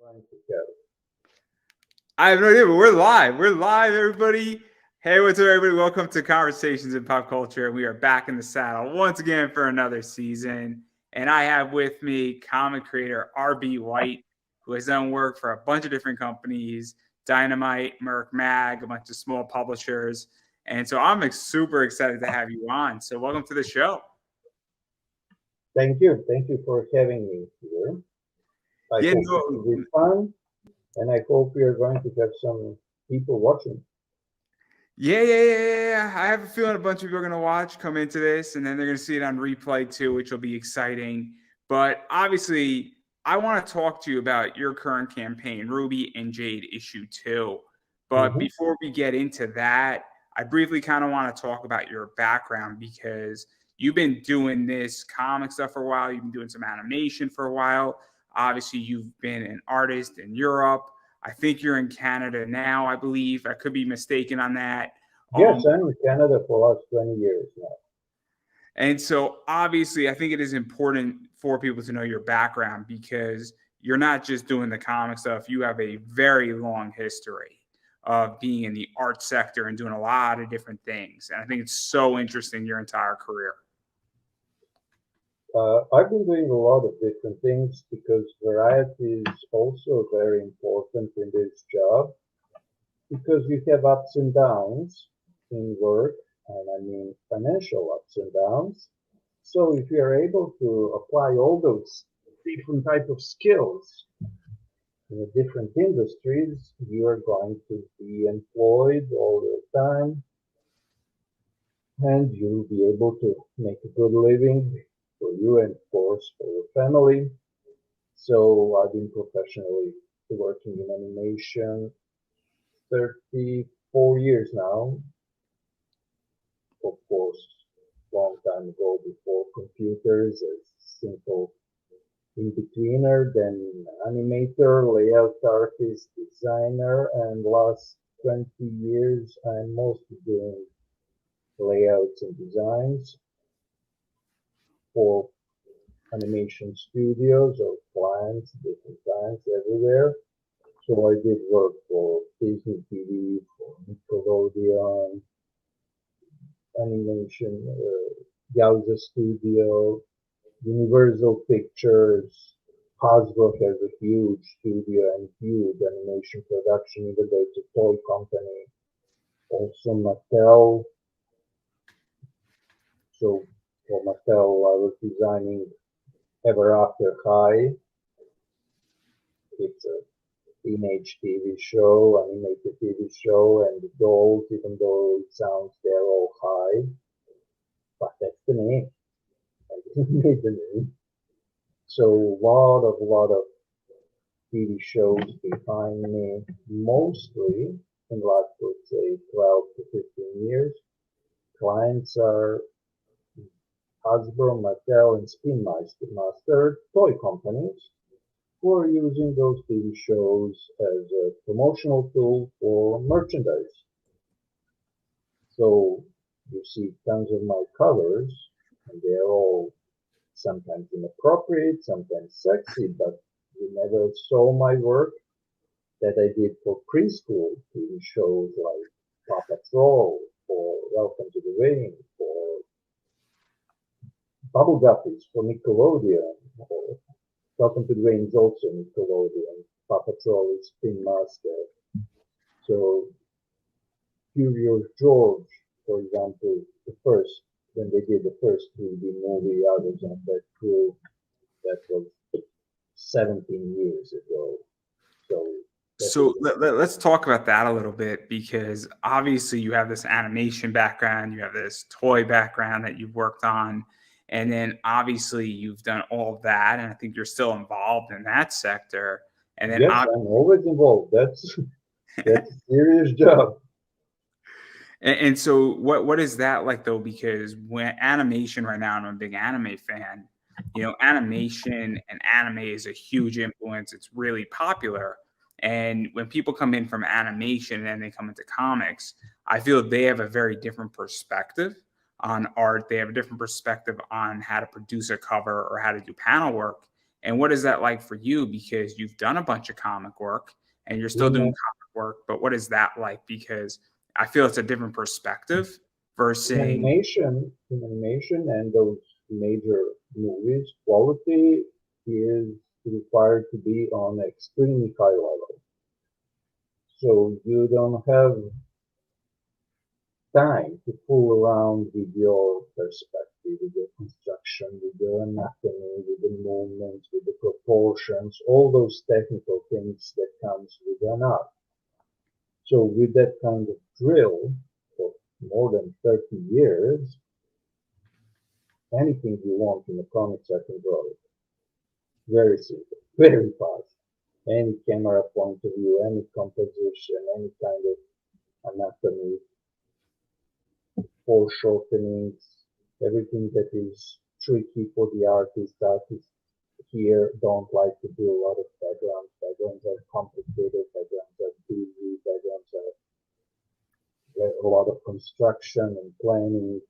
Trying to go. I have no idea, but we're live. We're live, everybody. Hey, what's up, everybody? Welcome to Conversations in Pop Culture. We are back in the saddle once again for another season. And I have with me comic creator RB White, who has done work for a bunch of different companies, Dynamite, Merc Mag, a bunch of small publishers. And so I'm super excited to have you on. So welcome to the show. Thank you. Thank you for having me here. I hope it will be fun, and I hope we are going to have some people watching. Yeah. I have a feeling a bunch of people are going to watch, come into this, and then they're going to see it on replay too, which will be exciting. But obviously, I want to talk to you about your current campaign, Ruby and Jade issue 2. But before we get into that, I briefly kind of want to talk about your background because you've been doing this comic stuff for a while. You've been doing some animation for a while. Obviously, you've been an artist in Europe. I think you're in Canada now, I believe. I could be mistaken on that. Yes, I'm in Canada for the last 20 years now. And so obviously, I think it is important for people to know your background because you're not just doing the comic stuff. You have a very long history of being in the art sector and doing a lot of different things. And I think it's so interesting, your entire career. I've been doing a lot of different things because variety is also very important in this job because you have ups and downs in work, and I mean financial ups and downs. So if you are able to apply all those different type of skills in different industries, you are going to be employed all the time, and you'll be able to make a good living for you and of course for your family. So I've been professionally working in animation 34 years now. Of course, long time ago before computers, as simple in-betweener, then animator, layout artist, designer, and last 20 years I'm mostly doing layouts and designs for animation studios or clients, different clients everywhere. So I did work for Disney TV, for Nickelodeon, animation, Yowza Studio, Universal Pictures. Hasbro has a huge studio and huge animation production, even though it's a toy company. Also Mattel. So for Mattel, I was designing Ever After High. It's a teenage TV show, animated TV show, and the dolls, even though it sounds they're all high, but that's the name. I didn't make the name. So lot of TV shows behind me, mostly in the last, let's say, 12 to 15 years. Clients are Hasbro, Mattel, and Spin Master toy companies who are using those TV shows as a promotional tool for merchandise. So you see tons of my covers, and they're all sometimes inappropriate, sometimes sexy, but you never saw my work that I did for preschool TV shows like Paw Patrol, or Welcome to the Ring, or Bubble Guppies for Nickelodeon, or Welcome to the Ring is also Nickelodeon, Paw Patrol is Spin Master. So Curious George, for example, when they did the first 3D movie, I was on that crew. That was 17 years ago. So let's talk about that a little bit because obviously you have this animation background, you have this toy background that you've worked on, and then obviously you've done all of that, and I think you're still involved in that sector. And then yes, I'm always involved. That's a serious job. And so what is that like though? Because when animation right now, I'm a big anime fan. Animation and anime is a huge influence. It's really popular. And when people come in from animation and then they come into comics, I feel they have a very different perspective on art. They have a different perspective on how to produce a cover or how to do panel work. And what is that like for you? Because you've done a bunch of comic work and you're still In, doing uh, comic work, but what is that like? Because I feel it's a different perspective versus in animation and those major movies, quality is required to be on extremely high level. So you don't have time to fool around with your perspective, with your construction, with your anatomy, with the movements, with the proportions, all those technical things that comes with an art. So with that kind of drill for more than 30 years, anything you want in the comics, I can draw it. Very simple, very fast. Any camera point of view, any composition, any kind of anatomy, foreshortenings, everything that is tricky for the artist. Artists here don't like to do a lot of backgrounds. Backgrounds are complicated, backgrounds are busy, backgrounds are a lot of construction and planning.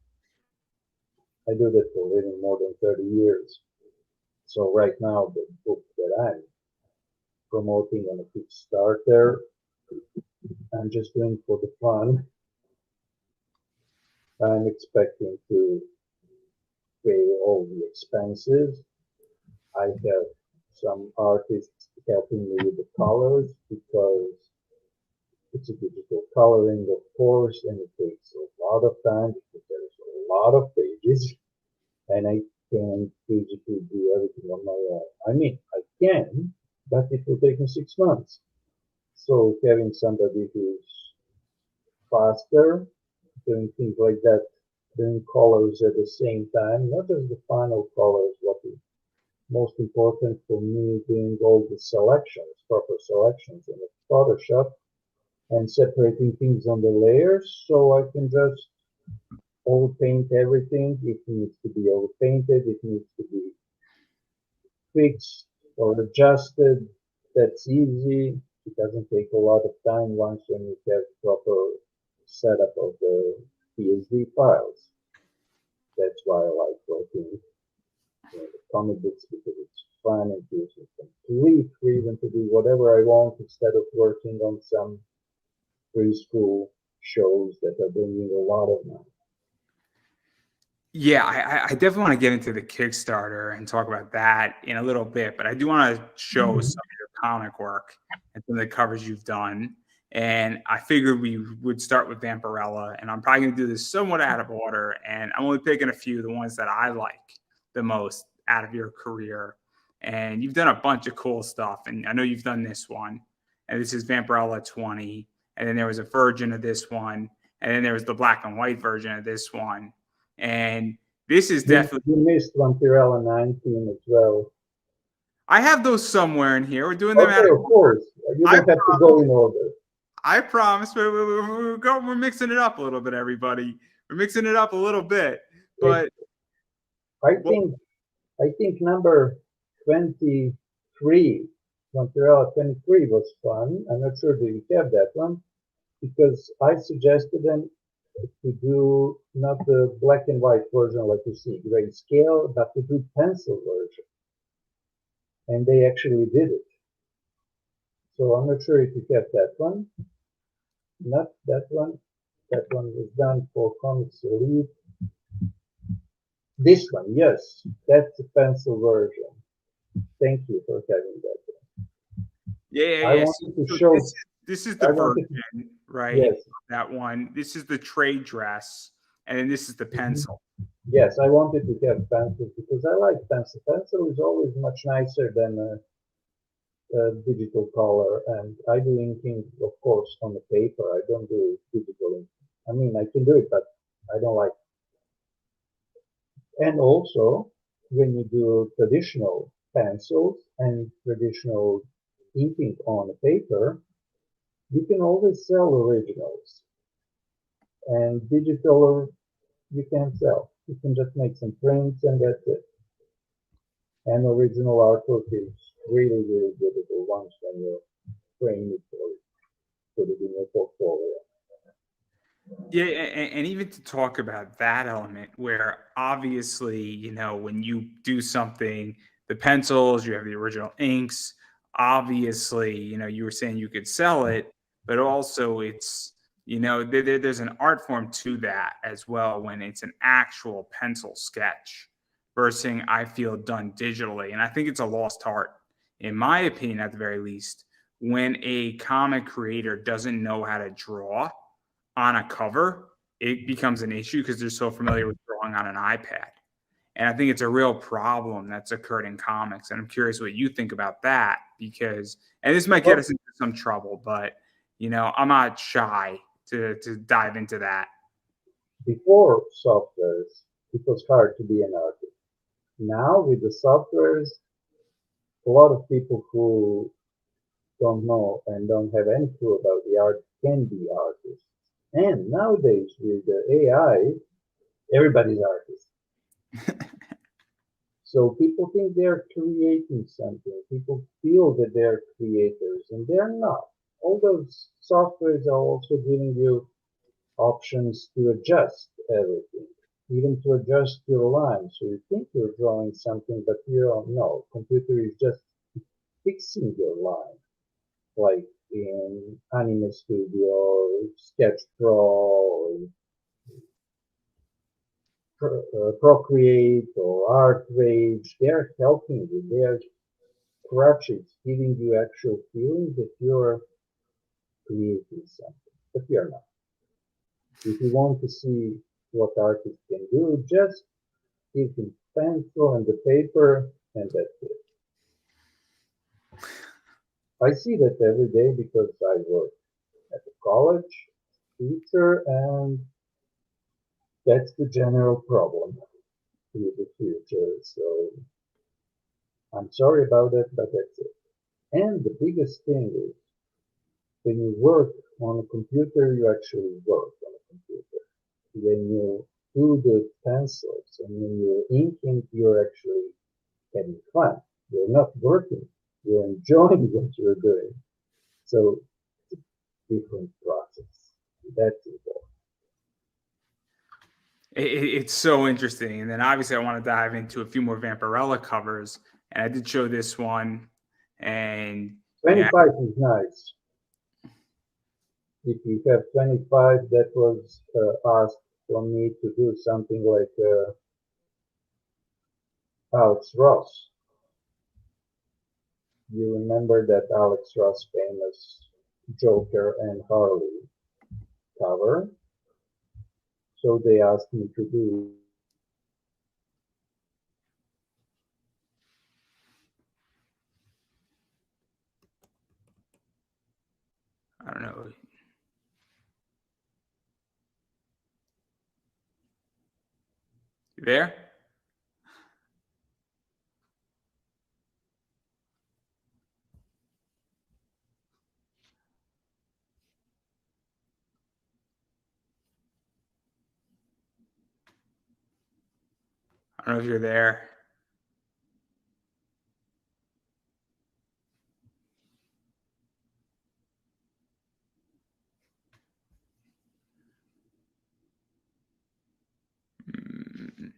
I do that for living more than 30 years. So right now, the book that I'm promoting on a Kickstarter, I'm just doing for the fun. I'm expecting to pay all the expenses. I have some artists helping me with the colors because it's a digital coloring, of course, and it takes a lot of time because there's a lot of pages, and I can't physically do everything on my own. I mean, I can, but it will take me 6 months. So having somebody who's faster, doing things like that, doing colors at the same time, not just the final colors, what is most important for me, doing all the selections, proper selections in the Photoshop and separating things on the layers so I can just overpaint everything. If it needs to be overpainted, it needs to be fixed or adjusted. That's easy. It doesn't take a lot of time once when you have proper setup of the PSD files. That's why I like working the comic books because it's fun and gives me complete freedom to do whatever I want instead of working on some preschool shows that are bringing a lot of money. Yeah, I definitely want to get into the Kickstarter and talk about that in a little bit, but I do want to show Mhm. some of your comic work and some of the covers you've done. And I figured we would start with Vampirella, and I'm probably going to do this somewhat out of order. And I'm only picking a few, the ones that I like the most out of your career. And you've done a bunch of cool stuff, and I know you've done this one. And this is Vampirella 20, and then there was a version of this one, and then there was the black and white version of this one. And this is definitely, You missed Vampirella 19 as well. I have those somewhere in here. We're doing them out Okay, of of course. You I don't have to go in order. I promise we're mixing it up a little bit, everybody. We're mixing it up a little bit. Hey, But I well, think I think number 23, Montreal 23 was fun. I'm not sure do you have that one because I suggested them to do not the black and white version like you see grayscale, but to do pencil version, and they actually did it. So I'm not sure if you have that one. Not that one. That one was done for Comics Elite. This one, yes, that's the pencil version. Thank you for having that. I yeah. wanted to So show, this is the I wanted to, version, right? yes, That one. This is the trade dress, and then this is the mhm. pencil. Yes, I wanted to have pencil because I like pencil. Pencil is always much nicer than a digital color, and I do inking, of course, on the paper. I don't do digital inking. I mean, I can do it, but I don't like it. And also, when you do traditional pencils and traditional inking on a paper, you can always sell originals. And digital, you can't sell. You can just make some prints and that's it. And original artwork is really, really beautiful once when you frame it or put it in your portfolio. Yeah, and even to talk about that element where obviously, when you do something the pencils, you have the original inks. Obviously, you were saying you could sell it, but also it's, there's an art form to that as well when it's an actual pencil sketch versus, I feel, done digitally. And I think it's a lost art, in my opinion, at the very least, when a comic creator doesn't know how to draw on a cover. It becomes an issue because they're so familiar with drawing on an iPad. And I think it's a real problem that's occurred in comics. And I'm curious what you think about that, because, and this might get us into some trouble, but, I'm not shy to dive into that. Before softwares, it was hard to be an artist. Now with the softwares, a lot of people who don't know and don't have any clue about the art can be artists. And nowadays with the AI, everybody's artist. So people think they're creating something. People feel that they're creators, and they're not. All those softwares are also giving you options to adjust everything, even to adjust your line. So you think you're drawing something, but you don't know. Computer is just fixing your line, like in Anime Studio, Sketch Pro, Procreate, or Art Rage. They're helping you. They're crutches, giving you actual feeling that you're creating something, but you're not. If you want to see what artists can do, just give them pencil and the paper, and that's it. I see that every day because I work at a college teacher, and that's the general problem with the future. So I'm sorry about that, but that's it. And the biggest thing is when you work on a computer, you actually work on a computer. When you do the pencils and when you're inking, you're actually having fun. You're not working. You're enjoying what you're doing. So it's a different process. That's important. It's so interesting. And then obviously I want to dive into a few more Vampirella covers. And I did show this one. And 25 is nice. If you have 25, that was asked for me to do something like Alex Ross. You remember that Alex Ross famous Joker and Harley cover? So they asked me to do I don't know. You there? I don't know if you're there. Mm.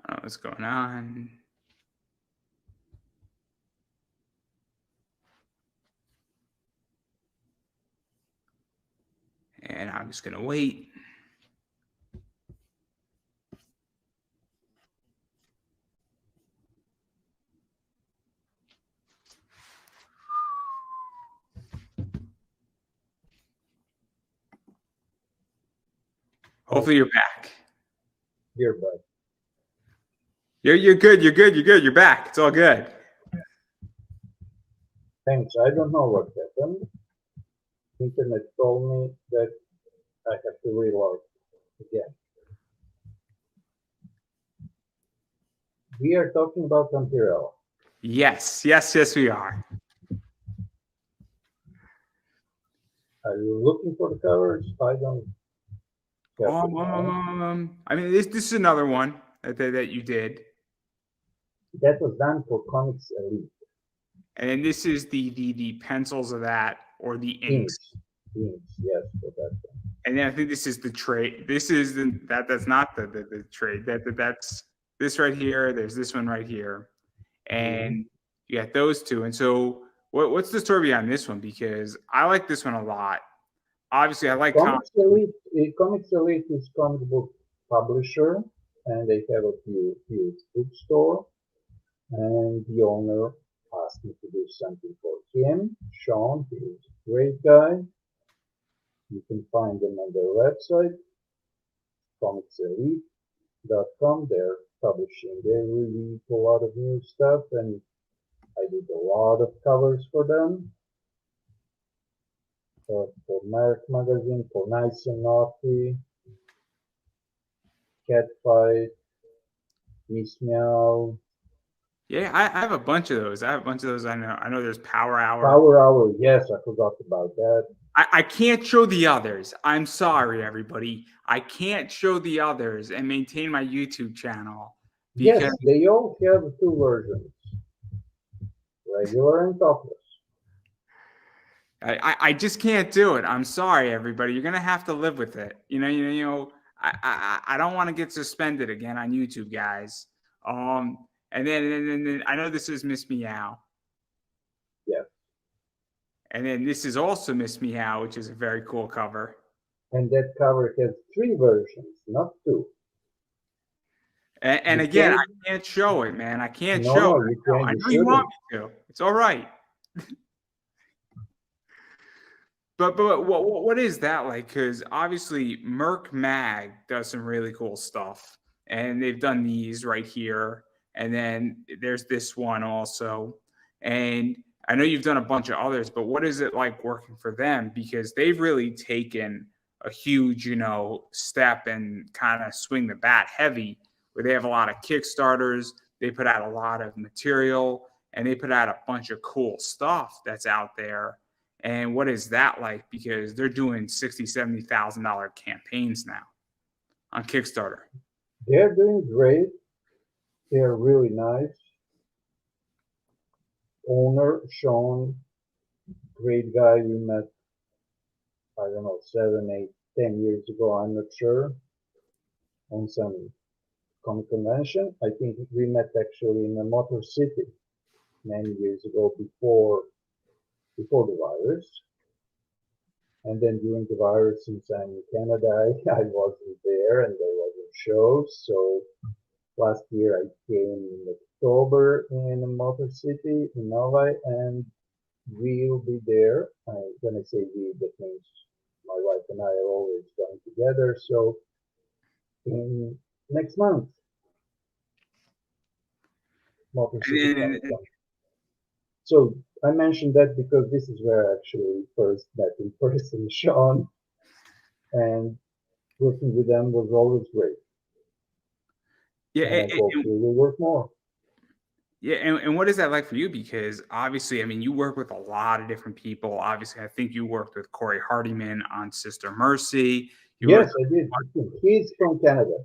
I don't know what's going on. And I'm just going to wait. Hopefully you're back. Here, bud. You're good. You're good. You're good. You're back. It's all good. Thanks. I don't know what happened. Internet told me that I have to reload again. We are talking about Vampirella. Yes, we are. Are you looking for the covers? I don't have them now. I mean, this is another one that you did, That was done for Comics Elite. and then this is the pencils of that or the inks. Inks, yes, for that one. And then I think this is the trade. This is that's not the trade. That's this right here. There's this one right here, and you got those two. And so, what's the story behind this one? Because I like this one a lot. Obviously, I like Comics Elite. Comics Elite is comic book publisher, and they have a huge bookstore. And the owner asked me to do something for him. Sean, he is a great guy. You can find them on their website, comicselite.com. They're publishing every week a lot of new stuff, and I did a lot of covers for them. For Merc Magazine, for Nice and Naughty, Catfight, Miss Meow. Yeah, I have a bunch of those. I have a bunch of those. I know there's Power Hour. Power Hour, yes, I forgot about that. I can't show the others. I'm sorry, everybody. I can't show the others and maintain my YouTube channel. Yes, they all have two versions, regular and topless. I just can't do it. I'm sorry, everybody. You're gonna have to live with it. I don't want to get suspended again on YouTube, guys. And then I know this is Miss Meow. Yeah. And then this is also Miss Meow, which is a very cool cover. And that cover has three versions, not two. And again, I can't show it, man. I can't show it. I know you want me to. It's all right. But what is that like? Because obviously Merc Mag does some really cool stuff, and they've done these right here, and then there's this one also, and I know you've done a bunch of others. But what is it like working for them? Because they've really taken a huge, step and kind of swing the bat heavy, where they have a lot of Kickstarters, they put out a lot of material, and they put out a bunch of cool stuff that's out there. And what is that like? Because they're doing $60,000, $70,000 campaigns now on Kickstarter. They're doing great. They're really nice. Owner, Sean, great guy. We met, I don't know, 7, 8, 10 years ago. I'm not sure. On some comic convention. I think we met actually in a Motor City many years ago before the virus. And then during the virus, since I'm in Canada, I wasn't there and there wasn't shows. So last year I came in October in Motor City in Novi, and we'll be there. When I say we, that means my wife and I are always going together. So in next month, Motor City. So I mentioned that because this is where I actually first met in person Sean, and working with them was always great. Yeah, and hopefully we'll work more. Yeah, and what is that like for you? Because obviously, I mean, you work with a lot of different people. Obviously, I think you worked with Corey Hardiman on Sister Mercy. Yes, I did. He's from Canada.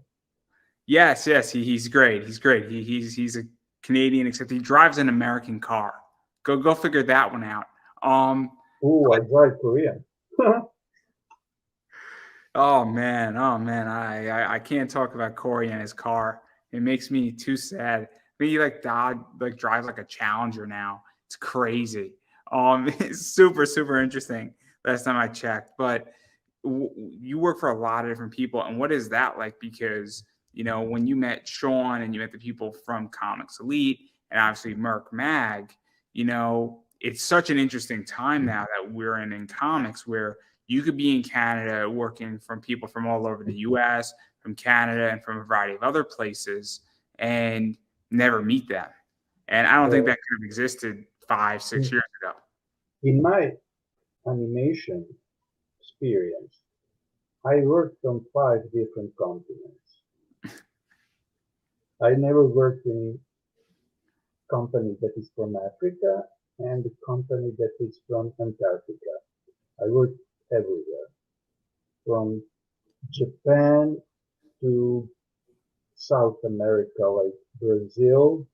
Yes, he's great. He's great. He's a Canadian, except he drives an American car. Go figure that one out. I drive Korean. Oh man, I can't talk about Corey and his car. It makes me too sad. I mean, he drives like a Challenger now. It's crazy. It's super interesting. Last time I checked, but you work for a lot of different people, and what is that like? Because when you met Sean and you met the people from Comics Elite and obviously Merc Mag, it's such an interesting time now that we're in comics where you could be in Canada working from people from all over the US, from Canada, and from a variety of other places, and never meet them. And I don't think that could have existed 5, 6 years ago. In my animation experience, I worked on 5 different continents. I never worked in a company that is from Africa and a company that is from Antarctica. I worked everywhere, from Japan to South America, like Brazil,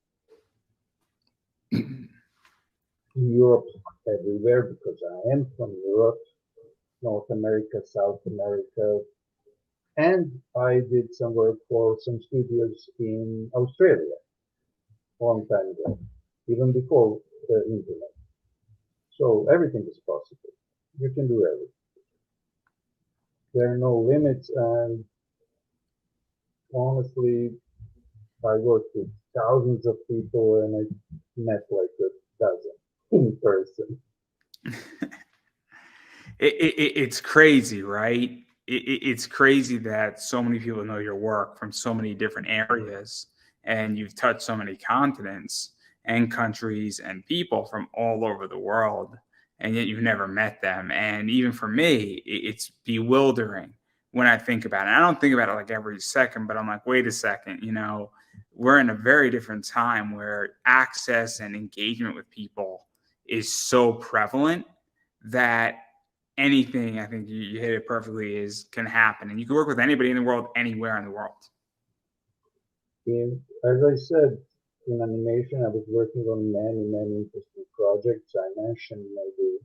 Europe, everywhere, because I am from Europe, North America, South America, and I did some work for some studios in Australia a long time ago, even before the internet. So everything is possible. You can do everything. There are no limits, and honestly, I worked with thousands of people and I met like a dozen in person. It's crazy, right? It's crazy that so many people know your work from so many different areas, and you've touched so many continents and countries and people from all over the world, and yet you've never met them. And even for me, it's bewildering when I think about it. I don't think about it like every second, but I'm like, wait a second, we're in a very different time where access and engagement with people is so prevalent that anything, I think you hit it perfectly, can happen. And you can work with anybody in the world, anywhere in the world. As I said, in animation, I was working on many interesting projects. I mentioned maybe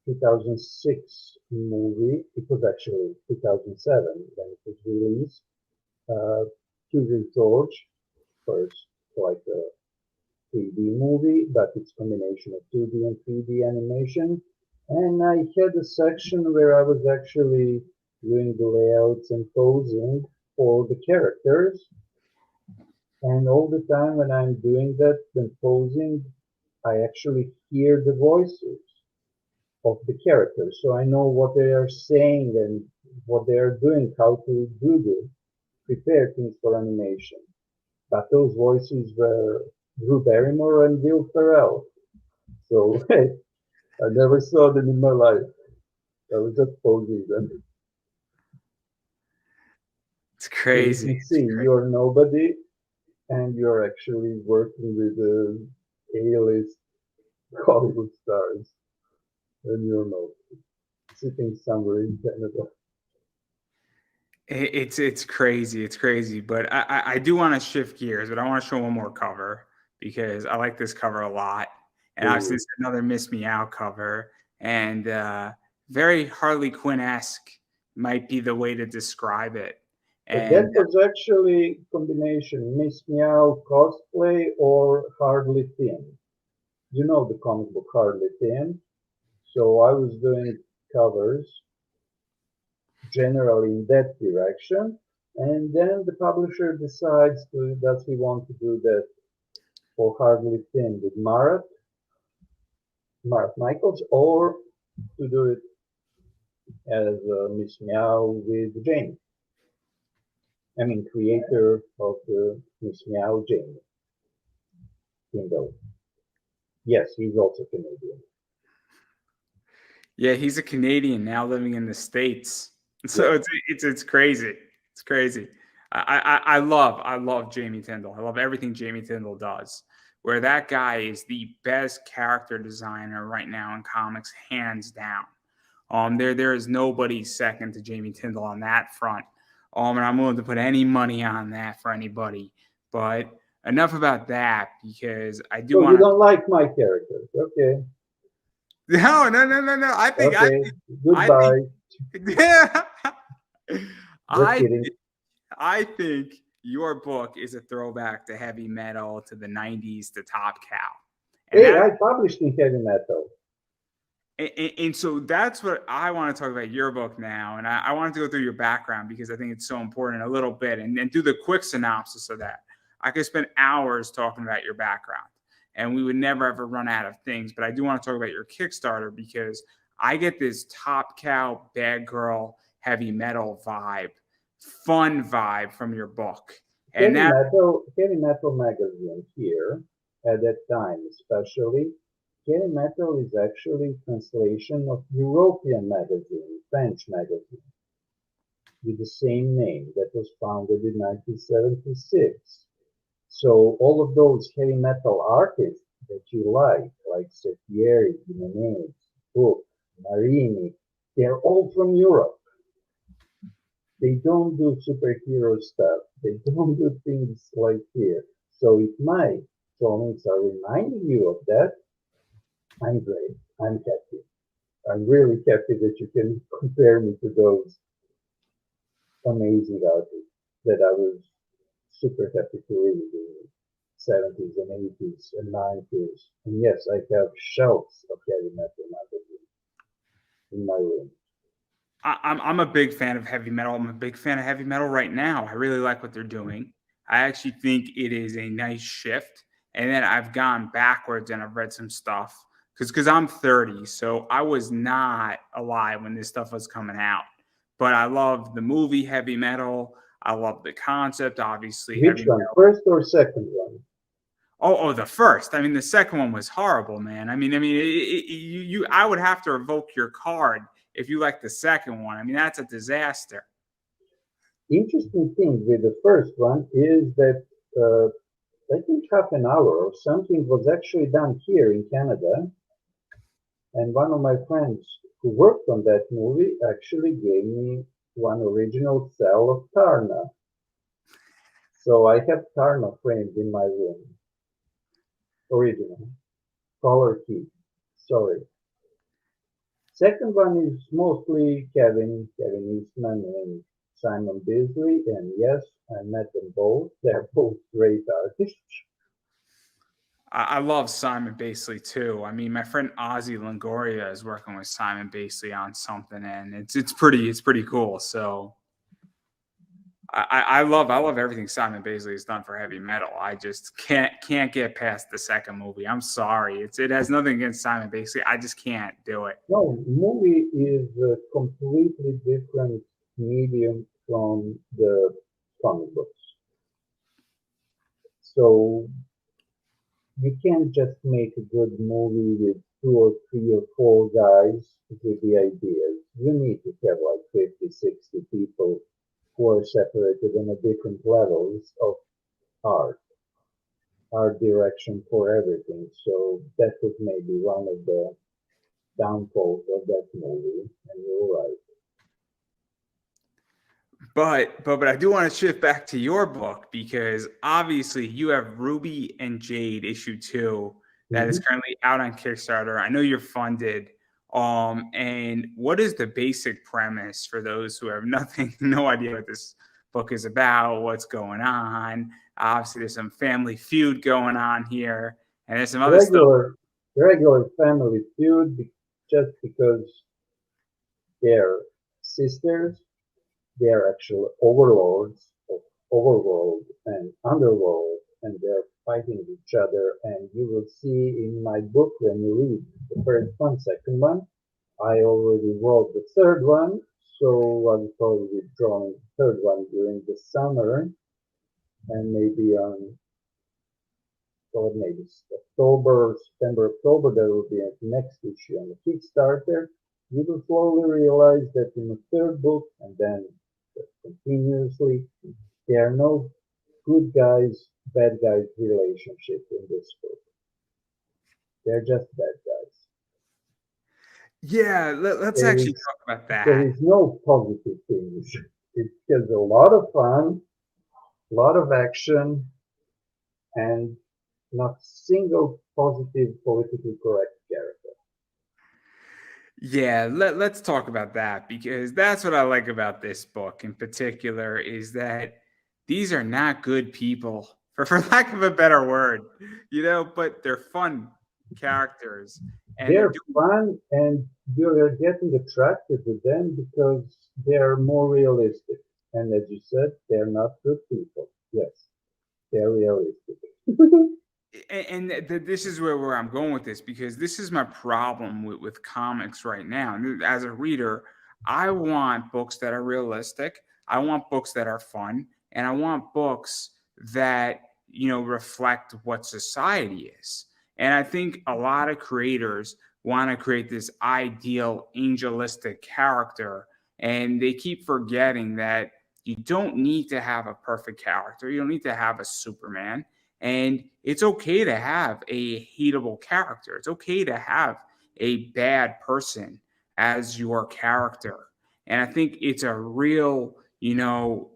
2006 movie. It was actually 2007 when it was released. Curious George, first like a 3D movie, but it's a combination of 2D and 3D animation. And I had a section where I was actually doing the layouts and posing for the characters. And all the time when I'm doing that and posing, I actually hear the voices of the characters. So I know what they are saying and what they are doing, how to do this, prepare things for animation. But those voices were Drew Barrymore and Will Ferrell. So I never saw them in my life. I was just posing them. It's So you crazy. can see you're nobody and you're actually working with the A-list Hollywood stars and you're not sitting somewhere in Canada. It's crazy. It's crazy. But I do want to shift gears, but I want to show one more cover because I like this cover a lot. And obviously, it's another Miss Me Out cover. And very Harley Quinn-esque might be the way to describe it. And that was actually combination Miss Meow cosplay or Harley Finn. You know the comic book Harley Finn. So I was doing covers generally in that direction. And then the publisher decides does he want to do that for Harley Finn with Marat Michaels, or to do it as Miss Meow with Jane. I mean, creator of the Miss Meow, Jane. Yes, he's also Canadian. yeah, he's a Canadian now living in the States. So it's crazy. It's crazy. I love Jamie Tyndall. I love everything Jamie Tyndall does. Where that guy is the best character designer right now in comics, hands down. There is nobody second to Jamie Tyndall on that front. And I'm willing to put any money on that for anybody. But enough about that because I do want. You don't like my characters, okay? No. I think. Okay, goodbye. Yeah. Kidding. I think your book is a throwback to heavy metal, to the 90s, to Top Cow. And I published in heavy metal. And so that's what I want to talk about your book now. And I wanted to go through your background because I think it's so important a little bit and do the quick synopsis of that. I could spend hours talking about your background and we would never ever run out of things. But I do want to talk about your Kickstarter because I get this Top Cow, bad girl, heavy metal vibe, fun vibe from your book. And heavy metal magazine here at that time, especially, heavy metal is actually translation of European magazine, French magazine, with the same name that was founded in 1976. So all of those heavy metal artists that you like Setieri, Jimenez, Book, Marini, all from Europe. They don't do superhero stuff. They don't do things like here. So if my comics are reminding you of that, I'm great. I'm happy. I'm really happy that you can compare me to those amazing artists that I was super happy to read in the 70s and 80s and 90s. And yes, I have shelves of heavy metal magazines in my room. I'm a big fan of heavy metal. I'm a big fan of heavy metal right now. I really like what they're doing. I actually think it is a nice shift. And then I've gone backwards and I've read some stuff because I'm 30, so I was not alive when this stuff was coming out. But I love the movie Heavy Metal. I love the concept, obviously. Which Heavy one, Metal. first or second one? Oh, the first. I mean, the second one was horrible, man. I would have to revoke your card if you like the second one. I mean, that's a disaster. Interesting thing with the first one is that I think half an hour or something was actually done here in Canada. And one of my friends who worked on that movie actually gave me one original cell of Tarna. So I have Tarna framed in my room. Original. Color key. Sorry. Second one is mostly Kevin Eastman and Simon Bisley. And yes, I met them both. They're both great artists. I love Simon Basley too. I mean, my friend Ozzy Longoria is working with Simon Basley on something, and it's pretty cool. So I love everything Simon Basley has done for heavy metal. I just can't get past the second movie. I'm sorry. It has nothing against Simon Basley. I just can't do it. No, movie is a completely different medium from the comic books. So you can't just make a good movie with two or three or four guys with the ideas. You need to have like 50, 60 people who are separated on a different levels of art, art direction for everything. So that was maybe one of the downfalls of that movie, and you're right. But I do want to shift back to your book because obviously you have Ruby and Jade issue 2 that is Mhm. currently out on Kickstarter. I know you're funded. And what is the basic premise for those who have nothing, no idea what this book is about, what's going on? Obviously, there's some family feud going on here, and there's some other stuff. Regular family feud just because they're sisters, they're actually overlords of overworld and underworld, and they're fighting each other. And you will see in my book when you read the first one, second one, I already wrote the third one, so I'll probably be drawing the third one during the summer, and maybe on or maybe October, September, October, there will be a next issue on the Kickstarter. You will slowly realize that in the third book, and then continuously, there are no good guys, bad guys relationship in this book. They're just bad guys. Yeah, let's There actually is talk about there that. is no positive things. It's just a lot of fun, a lot of action, and not single positive politically correct character. Yeah, let's talk about that because that's what I like about this book in particular is that these are not good people, for lack of a better word, but they're fun characters and they're They're doing. fun and you're getting attracted to them because they're more realistic. And as you said, they're not good people. Yes, they're realistic. This is where I'm going with this because this is my problem with comics right now. And as a reader, I want books that are realistic. I want books that are fun, and I want books that reflect what society is. And I think a lot of creators want to create this ideal angelistic character, and they keep forgetting that you don't need to have a perfect character. You don't need to have a Superman, and it's okay to have a hateable character. It's okay to have a bad person as your character. And I think it's a real,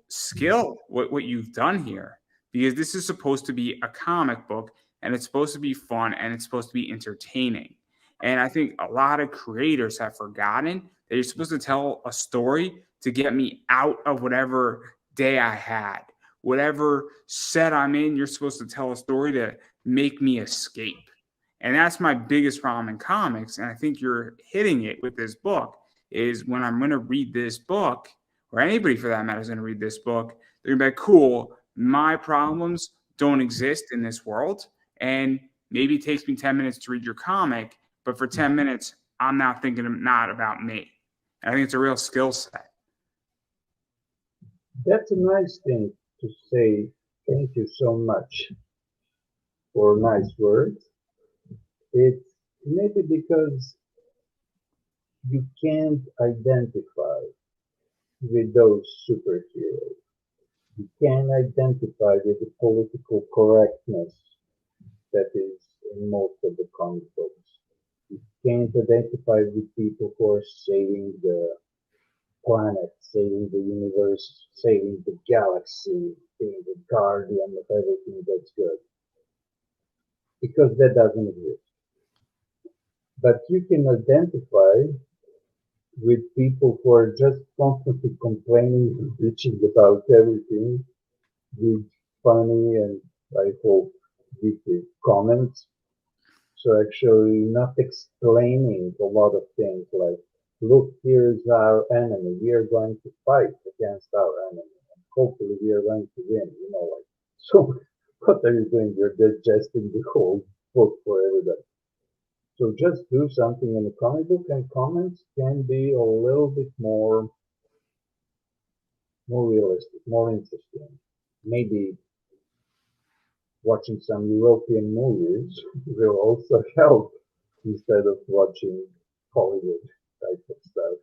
skill what you've done here, because this is supposed to be a comic book and it's supposed to be fun and it's supposed to be entertaining. And I think a lot of creators have forgotten that you're supposed to tell a story to get me out of whatever day I had, whatever set I'm in. You're supposed to tell a story to make me escape. And that's my biggest problem in comics. And I think you're hitting it with this book is when I'm going to read this book, or anybody for that matter is going to read this book, they're going to be like, cool, my problems don't exist in this world. And maybe it takes me 10 minutes to read your comic, but for 10 minutes, I'm not thinking not about me. And I think it's a real skill set. That's a nice thing to say. Thank you so much for nice words. It's maybe because you can't identify with those superheroes. You can't identify with the political correctness that is in most of the comic books. You can't identify with people who are saving the planet, saving the universe, saving the galaxy, being the guardian of everything that's good. Because that doesn't exist. But you can identify with people who are just constantly complaining and bitching about everything with funny and I hope witty comments. So actually not explaining a lot of things like, look, here's our enemy. We are going to fight against our enemy. And hopefully we are going to win, like, so what are you doing? You're digesting the whole book for everybody. So just do something in the comic book and comments can be a little bit more realistic, more interesting. Maybe watching some European movies will also help instead of watching Hollywood type of stuff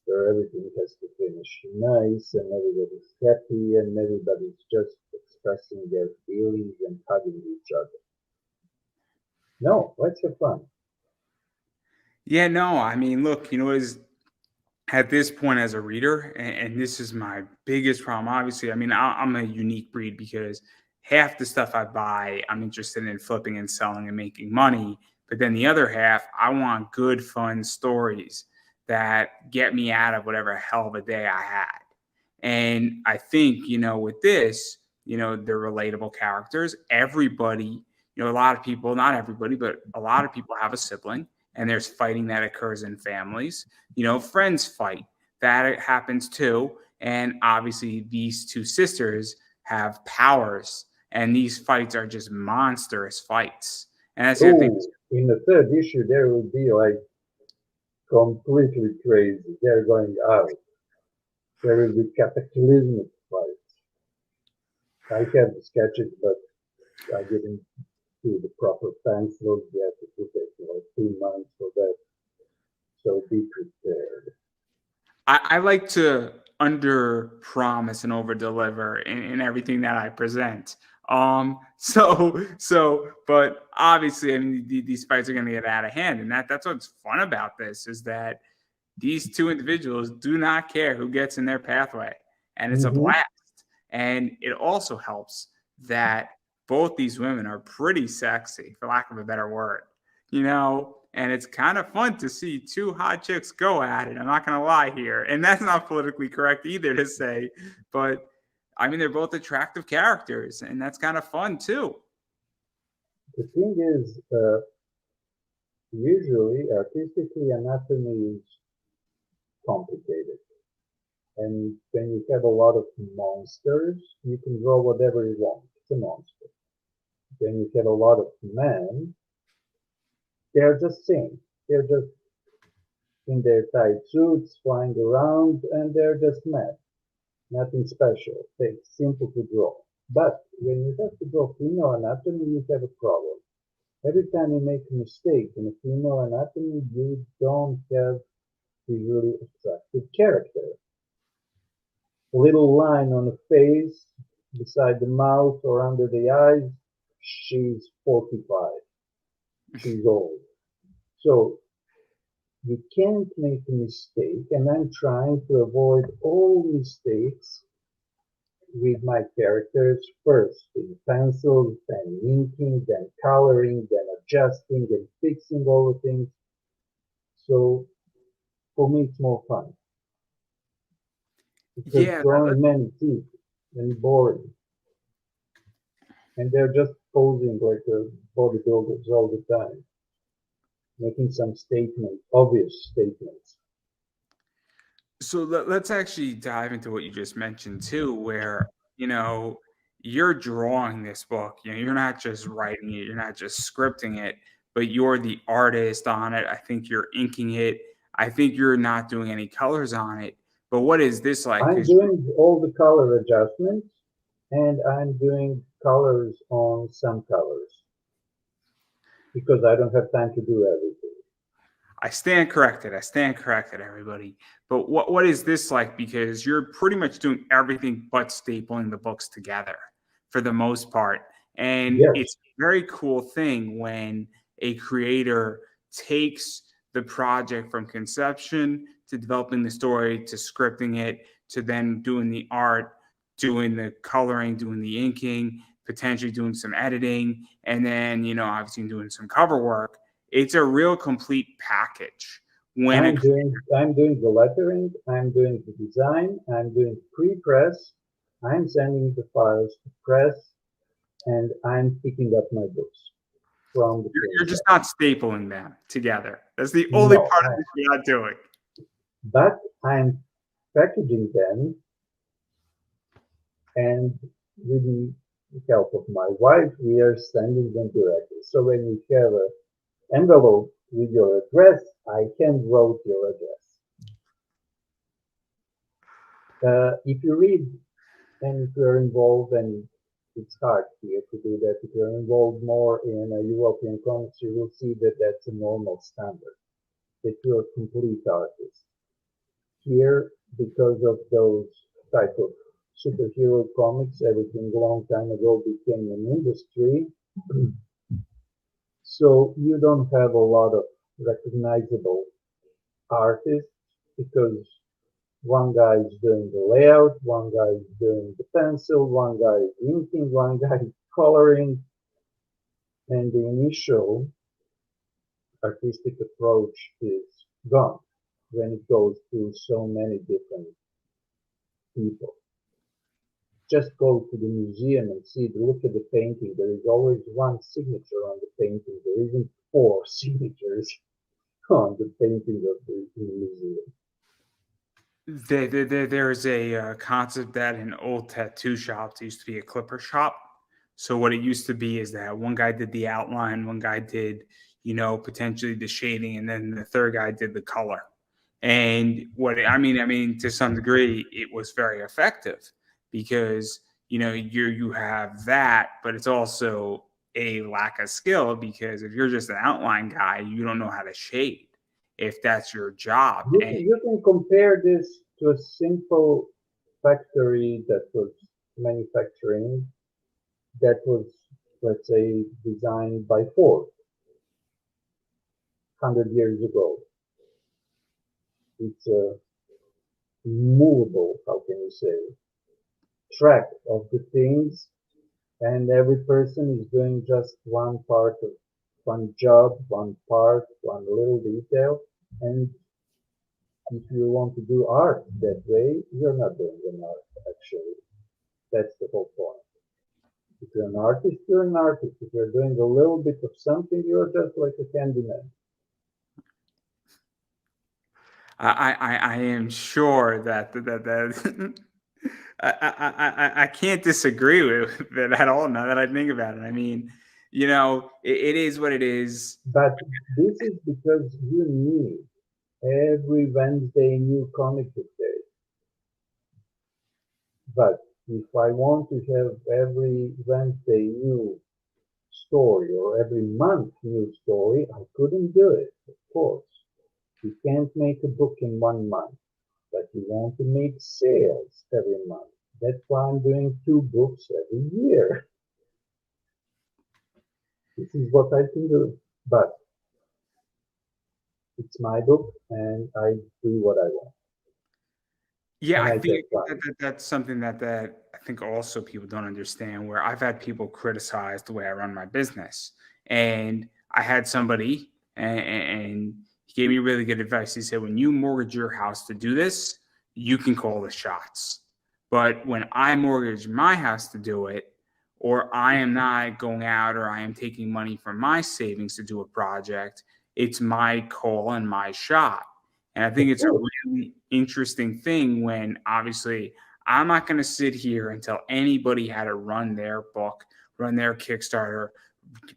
where everything has to finish nice and everybody's happy and everybody's just expressing their feelings and hugging each other. No, let's have fun. Yeah, no, I mean, look, is at this point as a reader, and this is my biggest problem. Obviously, I mean, I'm a unique breed because half the stuff I buy, I'm interested in flipping and selling and making money. But then the other half, I want good, fun stories that get me out of whatever hell of a day I had. And I think, with this, they're relatable characters. Everybody, a lot of people, not everybody, but a lot of people have a sibling, and there's fighting that occurs in families. Friends fight. That happens too. And obviously, these two sisters have powers, and these fights are just monstrous fights. And that's the other thing. Oh, in the third issue, there will be like completely crazy. They're going out. There will be cataclysmic fights. I have the sketches, but I didn't do the proper pencils yet. It will take me like 2 months for that. So be prepared. I like to under promise and over deliver in everything that I present. But obviously, I mean, these fights are going to get out of hand, and that's what's fun about this is that these two individuals do not care who gets in their pathway, and it's a Mm-hmm. blast. And it also helps that both these women are pretty sexy, for lack of a better word, and it's kind of fun to see two hot chicks go at it. I'm not going to lie here. And that's not politically correct either to say, but I mean, they're both attractive characters, and that's kind of fun too. The thing is, usually artistically anatomy is complicated. And when you have a lot of monsters, you can draw whatever you want. It's a monster. When you have a lot of men, they're just same. They're just in their tight suits, flying around, and they're just men. Nothing special. It's simple to draw. But when you have to draw female anatomy, you have a problem. Every time you make a mistake in a female anatomy, you don't have visually attractive character. A little line on the face, beside the mouth or under the eyes, she's 45. She's old. So You can't make a mistake, and I'm trying to avoid all mistakes with my characters first, in pencils, then inking, then coloring, then adjusting and fixing all the things. So for me, it's more fun because Yeah, drawing many teeth and boring, and they're just posing like bodybuilders all the time, making some statement, obvious statements. so let's actually dive into what you just mentioned too, where you know you're drawing this book. You're not just writing it, you're not just scripting it, but you're the artist on it. I think you're inking it. I think you're not doing any colors on it. But what is this like? I'm Because doing all the color adjustments and I'm doing colors on some colors because I don't have time to do everything. I stand corrected. I stand corrected, everybody. But what is this like? Because you're pretty much doing everything but stapling the books together for the most part. And Yes, it's a very cool thing when a creator takes the project from conception to developing the story to scripting it to then doing the art, doing the coloring, doing the inking, potentially doing some editing, and then, obviously doing some cover work. It's a real complete package when it. I'm doing the lettering, I'm doing the design, I'm doing pre-press, I'm sending the files to press, and I'm picking up my books from the You're printer. just not stapling them together. That's the only No, part of this you're not doing. but I'm packaging them and with the help of my wife, we are sending them directly. So when you have an envelope with your address, I can write your address. If you read and if you're involved, and it's hard here to do that, if you're involved more in European comics, you will see that that's a normal standard, that you're a complete artist. Here, because of those type of superhero comics, everything a long time ago became an industry. So you don't have a lot of recognizable artists because one guy is doing the layout, one guy is doing the pencil, one guy is inking, one guy is coloring, and the initial artistic approach is gone when it goes through so many different people. Just go to the museum and see, look at the painting. There is always one signature on the painting. There isn't four signatures on the painting of the museum. There's a concept that in old tattoo shops, it used to be a clipper shop. So what it used to be is that one guy did the outline, one guy did, potentially the shading, and then the third guy did the color. And I mean, to some degree, it was very effective because you have that, but it's also a lack of skill because if you're just an outline guy, you don't know how to shade if that's your job. And You can compare this to a simple factory that was manufacturing, that was, let's say, designed by Ford 100 years ago. It's a movable, how can you say, track of the things, and every person is doing just one part of one job, one part, one little detail. And if you want to do art that way, you're not doing an art, actually. That's the whole point. If you're an artist, you're an artist. If you're doing a little bit of something, you're just like a candyman. I am sure that I can't disagree with it at all now that I think about it. I mean, it is what it is. But this is because you need every Wednesday new comic book day. But if I want to have every Wednesday new story or every month new story, I couldn't do it, of course. You can't make a book in 1 month, but you want to make sales every month. That's why I'm doing 2 books every year. This is what I can do. But It's my book, and I do what I want, Yeah, and I I think get fun. that's something that I think also people don't understand, where I've had people criticize the way I run my business. And I had somebody and he gave me really good advice. He said, when you mortgage your house to do this, you can call the shots. But when I mortgage my house to do it, or I am not going out or I am taking money from my savings to do a project, it's my call and my shot. And I think Of it's a course, really interesting thing when obviously I'm not going to sit here and tell anybody how to run their book, run their Kickstarter,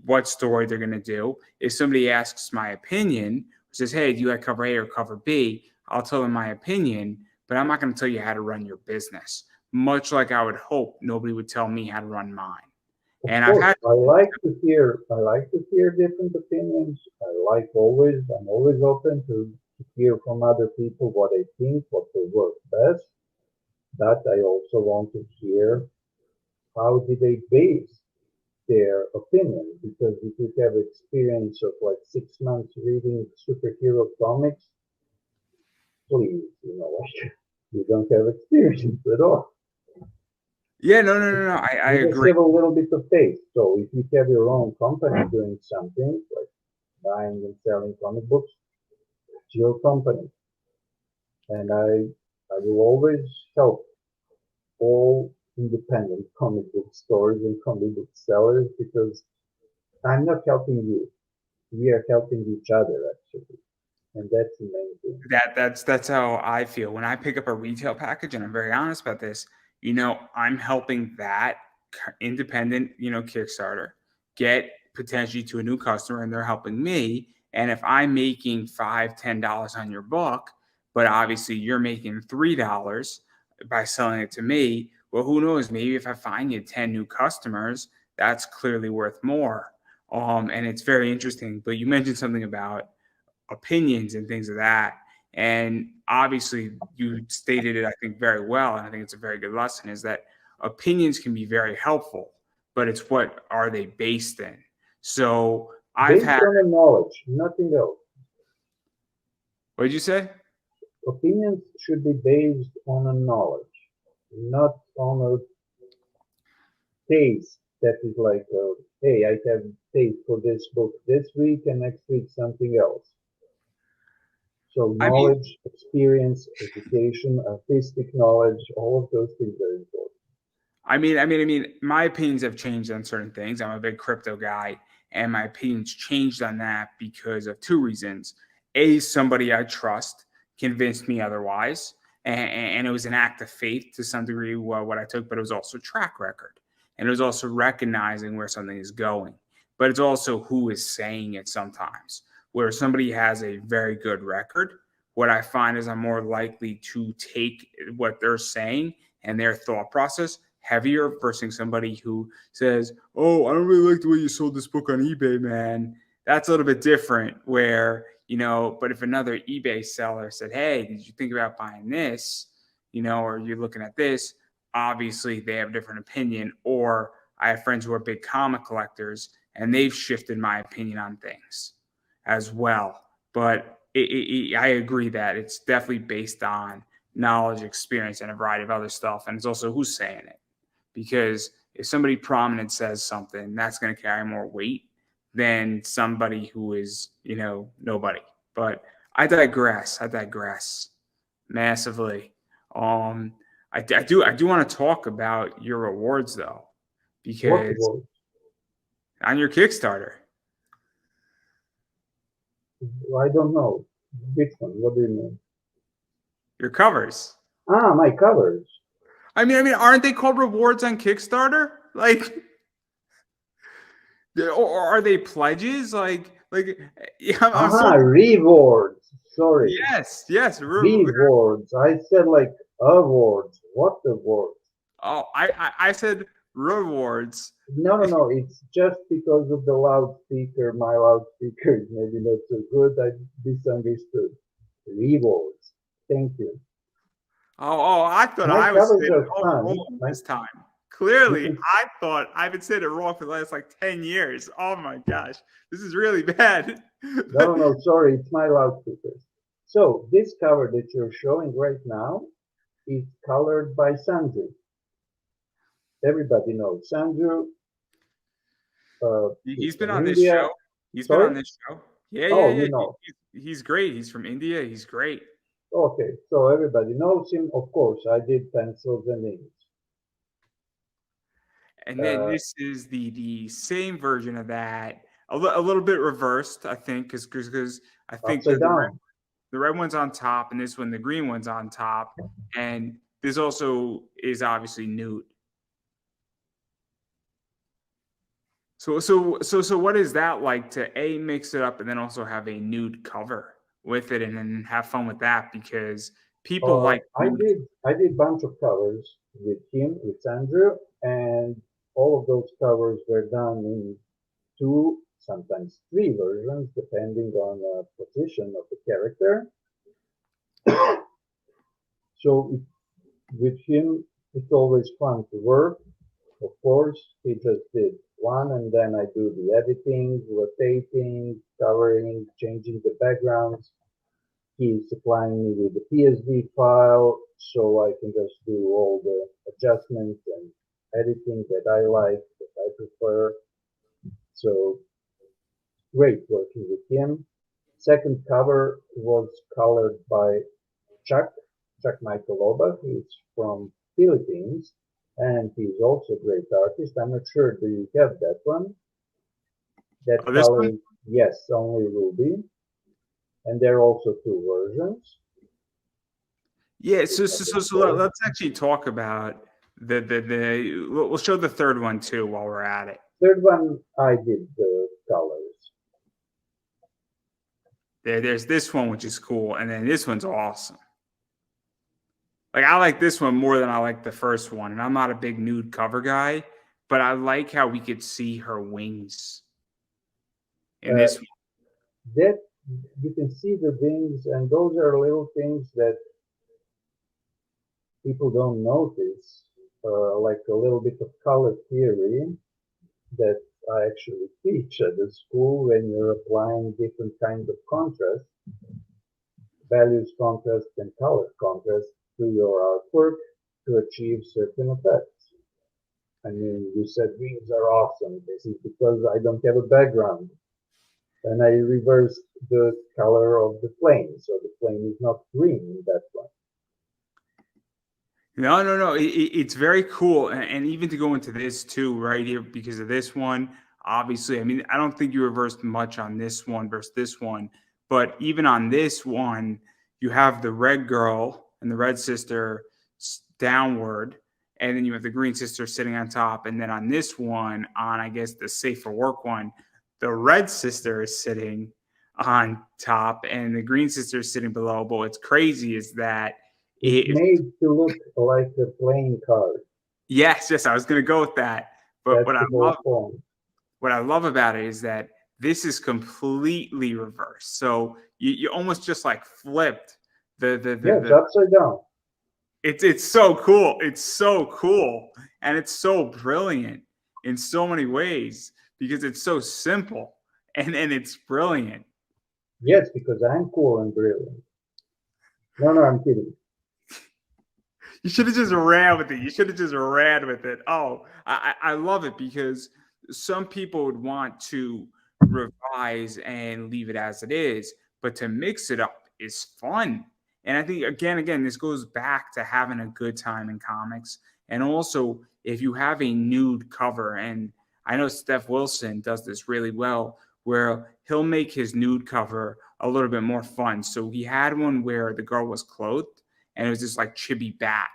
what story they're going to do. If somebody asks my opinion, says, hey, do you like cover A or cover B? I'll tell them my opinion, but I'm not going to tell you how to run your business. Much like I would hope nobody would tell me how to run mine. of And I've course. had, I like to hear different opinions. I'm always open to hear from other people what they think, what will work best. But I also want to hear how did they base their opinion, because if you have experience of like 6 months reading superhero comics, please, like you don't have experience at all. yeah, no, I You just agree. have a little bit of taste. So if you have your own company doing something like buying and selling comic books, it's your company. And I will always help all independent comic book stores and comic book sellers, because I'm not helping you. We are helping each other actually. And that's the main thing. That's how I feel when I pick up a retail package, and I'm very honest about this. I'm helping that independent, Kickstarter get potentially to a new customer, and they're helping me. And if I'm making $5, $10 on your book, but obviously you're making $3 by selling it to me, well, who knows? Maybe if I find you 10 new customers, that's clearly worth more. And it's very interesting. But you mentioned something about opinions and things of that. And obviously, you stated it, I think, very well. And I think it's a very good lesson, is that opinions can be very helpful, but it's what are they based in? So I've Based had, on the knowledge, nothing else. what did you say? Opinions should be based on a knowledge, not on a taste that is like, hey, I have taste for this book this week and next week something else. So I mean, knowledge, experience, education, artistic knowledge, all of those things are important. my opinions have changed on certain things. I'm a big crypto guy, and my opinions changed on that because of two reasons. A, somebody I trust convinced me otherwise, and it was an act of faith to some degree, what I took, but it was also track record, and it was also recognizing where something is going. But it's also who is saying it sometimes. Where somebody has a very good record, what I find is I'm more likely to take what they're saying and their thought process heavier versus somebody who says, "Oh, I don't really like the way you sold this book on eBay, man." That's a little bit different. Where, but if another eBay seller said, "Hey, did you think about buying this?" or you're looking at this, obviously they have a different opinion. Or I have friends who are big comic collectors, and they've shifted my opinion on things as well. But I agree that it's definitely based on knowledge, experience, and a variety of other stuff. And it's also who's saying it. Because if somebody prominent says something, that's going to carry more weight than somebody who is, nobody. But I digress massively. I do want to talk about your rewards though, What because was, on your Kickstarter, I don't know. Which one? What do you mean? your covers. Ah, my covers. Aren't they called rewards on Kickstarter? Like, or are they pledges? Yeah, I'm so Aha, rewards. Sorry. yes. Rewards. I said like awards. What awards? Oh, I said rewards. No. It's just because of the loudspeaker. My loudspeaker is maybe not so good. I misunderstood. Rewards. Thank you. Oh, I thought My I was covers saying are oh, fun. wrong this time. Clearly, I thought I've been saying it wrong for the last like 10 years. Oh my gosh, this is really bad. No, sorry, it's my loudspeakers. So this cover that you're showing right now is colored by Sanju. Everybody knows Sanju. He's He's been from on this India. show. He's been on Sorry? this show. Yeah, yeah, Oh, yeah. you know. He's great. He's from India. He's great. Okay, so everybody knows him. Of course, I did pencils and inks. And then this is the same version of that, a little bit reversed, I think, because I think Upside that down. the red one's on top, and this one, the green one's on top, and this also is obviously nude. So what is that like to mix it up and then also have a nude cover with it and then have fun with that because people like nude. I did bunch of covers with him, with Andrew, and all of those covers were done in two, sometimes three versions, depending on the position of the character. So with him, it's always fun to work. Of course, he just did one, and then I do the editing, rotating, covering, changing the backgrounds. He's supplying me with the PSD file, so I can just do all the adjustments and editing that I like, that I prefer. So great working with him. Second cover was colored by Chuck Michaelova. He's from Philippines, and he's also a great artist. I'm not sure, do you have that one? That Oh, this color, one? yes, only Ruby. And there are also two versions. Yeah, so let's actually talk about the we'll show the third one too while we're at it. Third one, I did the colors. There's this one which is cool, and then this one's awesome. Like I like this one more than I like the first one, and I'm not a big nude cover guy, but I like how we could see her wings in this one. That you can see the wings, and those are little things that people don't notice, like a little bit of color theory that I actually teach at the school when you're applying different kinds of contrast, values contrast and color contrast to your artwork to achieve certain effects. I mean, you said wings are awesome. This is because I don't have a background. And I reversed the color of the plane, so the plane is not green in that one. No. It's very cool, and even to go into this too, right here because of this one. Obviously, I mean, I don't think you reversed much on this one versus this one, but even on this one, you have the red girl and the red sister downward, and then you have the green sister sitting on top, and then on this one, on I guess the safer work one, the red sister is sitting on top, and the green sister is sitting below. But what's crazy is that It's made to look like a playing card. yes, I was going to go with that. But That's the whole point. What I love about it is that this is completely reversed. So you almost just like flipped it's upside down. It's so cool. It's so cool, and it's so brilliant in so many ways because it's so simple and it's brilliant. Yes, because I'm cool and brilliant. No, I'm kidding. You should have just ran with it. Oh, I love it because some people would want to revise and leave it as it is, but to mix it up is fun. And I think again, this goes back to having a good time in comics. And also, if you have a nude cover, and I know Steph Wilson does this really well, where he'll make his nude cover a little bit more fun. So he had one where the girl was clothed and it was just like chibi bat.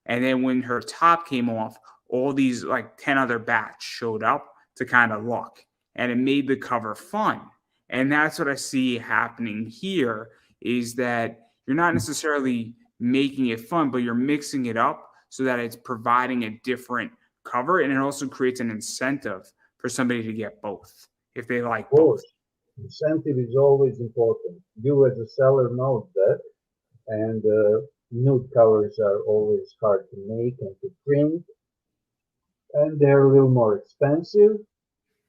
And then when her top came off, all these like 10 other bats showed up to kind of look, and it made the cover fun. And that's what I see happening here is that you're not necessarily making it fun, but you're mixing it up so that it's providing a different cover, and it also creates an incentive for somebody to get both if they like both. Incentive is always important. You as a seller know that, and nude covers are always hard to make and to print. and they're a little more expensive.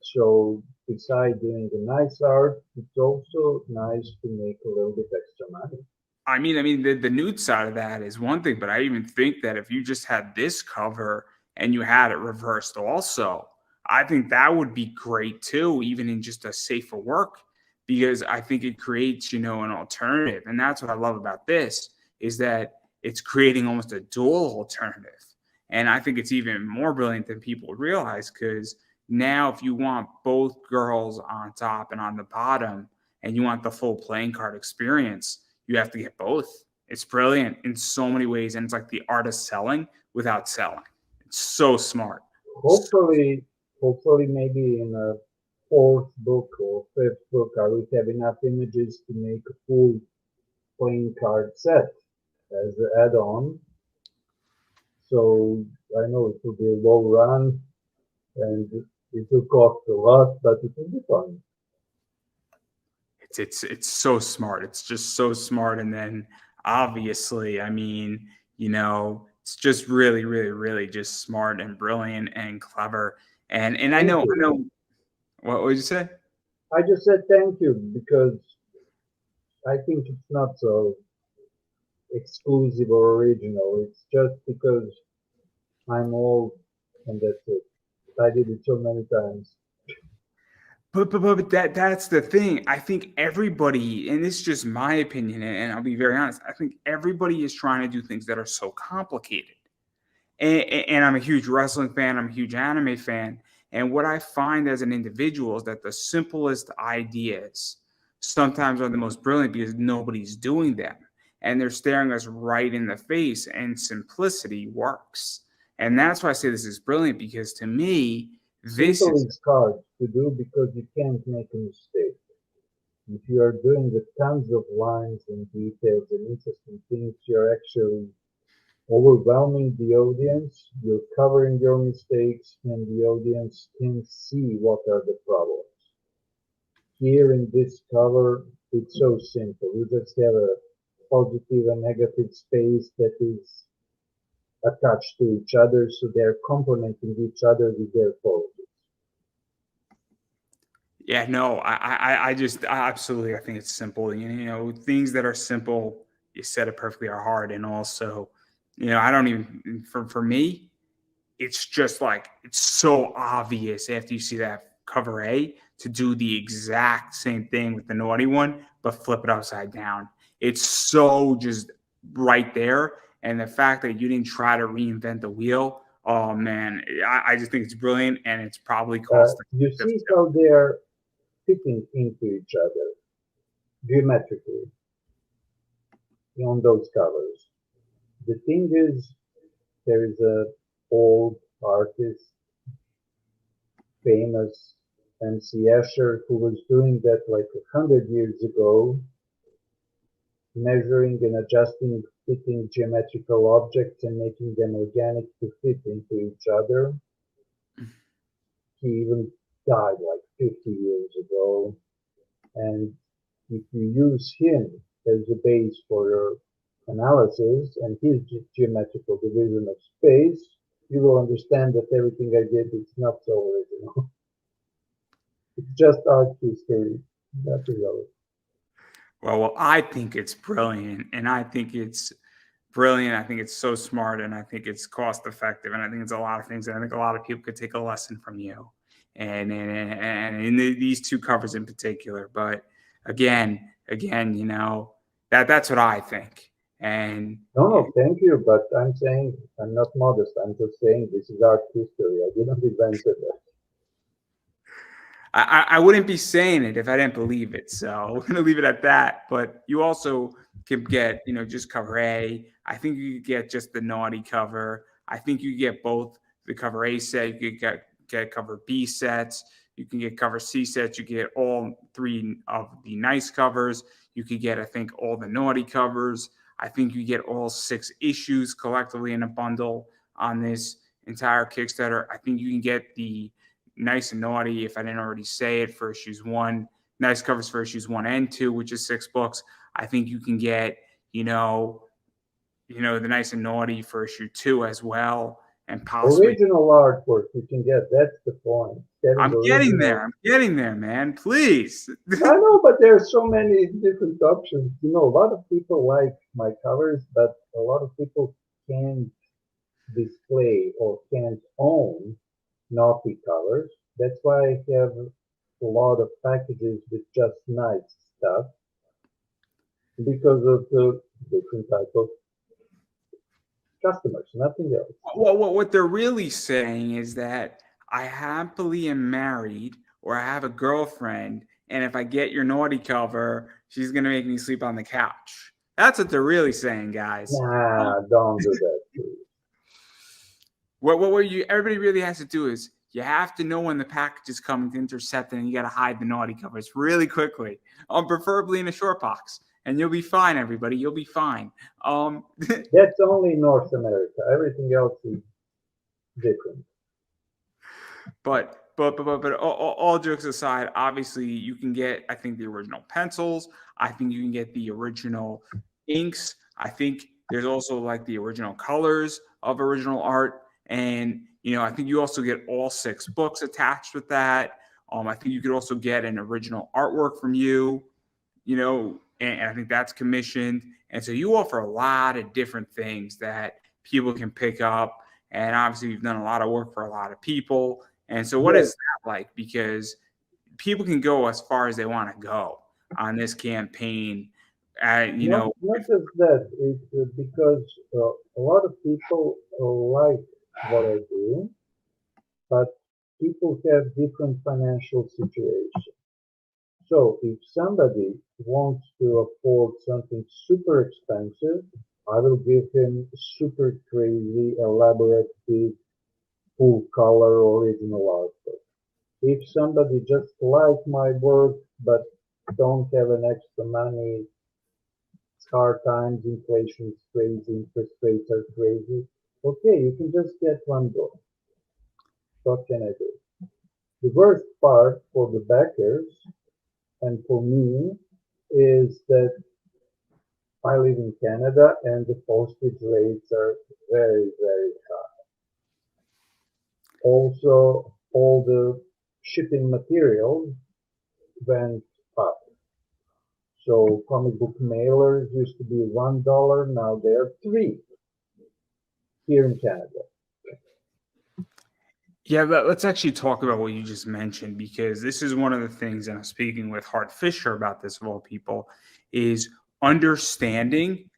So besides doing the nice art, it's also nice to make a little bit extra money. I mean, the nude side of that is one thing, but I even think that if you just had this cover and you had it reversed also, I think that would be great too, even in just a safer work, because I think it creates, an alternative. And that's what I love about this is that it's creating almost a dual alternative. And I think it's even more brilliant than people realize because now if you want both girls on top and on the bottom and you want the full playing card experience, you have to get both. It's brilliant in so many ways, and it's like the art of selling without selling. It's so smart. Hopefully, hopefully maybe in a fourth book or fifth book, I would have enough images to make a full playing card set as an add-on. So I know it will be a low run and it will cost a lot, but it will be fun. It's so smart. It's just so smart. And then obviously, I mean, it's just really, really, really just smart and brilliant and clever. And I Thank know, I you. know. What would you say? I just said thank you because I think it's not so exclusive or original. It's just because I'm old and that's it. I did it so many times. But that's the thing. I think everybody, and this is just my opinion, and I'll be very honest. I think everybody is trying to do things that are so complicated. And I'm a huge wrestling fan. I'm a huge anime fan. And what I find as an individual is that the simplest ideas sometimes are the most brilliant because nobody's doing them, and they're staring us right in the face. And simplicity works, and that's why I say this is brilliant because to me, this Simple is is hard to do because you can't make a mistake. If you are doing with tons of lines and details and interesting things, you're actually overwhelming the audience, you're covering your mistakes, and the audience can see what are the problems. Here in this cover, it's so simple. You just have a positive and negative space that is attached to each other, so they're complementing each other with their qualities. Yeah, no, I just I absolutely I think it's simple. Things that are simple, you said it perfectly, are hard, and also, I don't even for me, it's just like it's so obvious after you see that cover A to do the exact same thing with the naughty one, but flip it upside down. It's so just right there, and the fact that you didn't try to reinvent the wheel, oh man, I just think it's brilliant, and it's probably cost You effective see too. how they are fitting into each other geometrically on those covers. The thing is, there is a old artist, famous MC Escher, who was doing that like 100 years ago, measuring and adjusting, fitting geometrical objects and making them organic to fit into each other. He even died like 50 years ago. And if you use him as a base for your analysis and his geometrical division of space, you will understand that everything I did is not so original. It's just art history. Nothing else. Well, I think it's brilliant, and I think it's brilliant. I think it's so smart, and I think it's cost effective, and I think it's a lot of things. And I think a lot of people could take a lesson from you, and in these two covers in particular. But again, that's what I think. And No, no, thank you, but I'm saying I'm not modest. I'm just saying this is art history. I didn't invent it. I wouldn't be saying it if I didn't believe it. So we're gonna leave it at that. But you also can get, just cover A. I think you could get just the naughty cover. I think you get both the cover A set. You could get cover B sets. You can get cover C sets. You get all three of the nice covers. You could get, I think, all the naughty covers. I think you get all 6 issues collectively in a bundle on this entire Kickstarter. I think you can get the nice and naughty, if I didn't already say it, for issues one, nice covers for issues 1 and 2, which is 6 books. I think you can get, the nice and naughty for issue 2 as well. and possibly. Original artwork you can get. That's the point. I'm getting there. I'm getting there, man. Please. I know, but there are so many different options. You know, a lot of people like my covers, but a lot of people can't display or can't own naughty covers. That's why I have a lot of packages with just nice stuff because of the different type of customers, nothing else. Well, what they're really saying is that I happily am married or I have a girlfriend, and if I get your naughty cover, she's gonna make me sleep on the couch. That's what they're really saying, guys. Nah, don't do that, please. What you everybody really has to do is you have to know when the package is coming to intercept it, and you got to hide the naughty covers really quickly, preferably in a short box, and you'll be fine, everybody. You'll be fine. That's only North America. Everything else is different. But all jokes aside, obviously you can get, I think, the original pencils. I think you can get the original inks. I think there's also like the original colors of original art. And, I think you also get all 6 books attached with that. I think you could also get an original artwork from you, and I think that's commissioned. And so you offer a lot of different things that people can pick up. And obviously you've done a lot of work for a lot of people. And so what is that like? Because people can go as far as they want to go on this campaign. Not just that. It's because a lot of people like what I do, but people have different financial situations. So if somebody wants to afford something super expensive, I will give him super crazy, elaborate, big, full color original artwork. If somebody just like my work but don't have an extra money, it's hard times, inflation is crazy, interest rates are crazy, okay, you can just get one book. What can I do? The worst part for the backers and for me is that I live in Canada and the postage rates are very, very high. Also, all the shipping materials went up. So comic book mailers used to be $1, now they're $3 here in Canada. Yeah, but let's actually talk about what you just mentioned, because this is one of the things, and I'm speaking with Hart Fisher about this of all people, is understanding,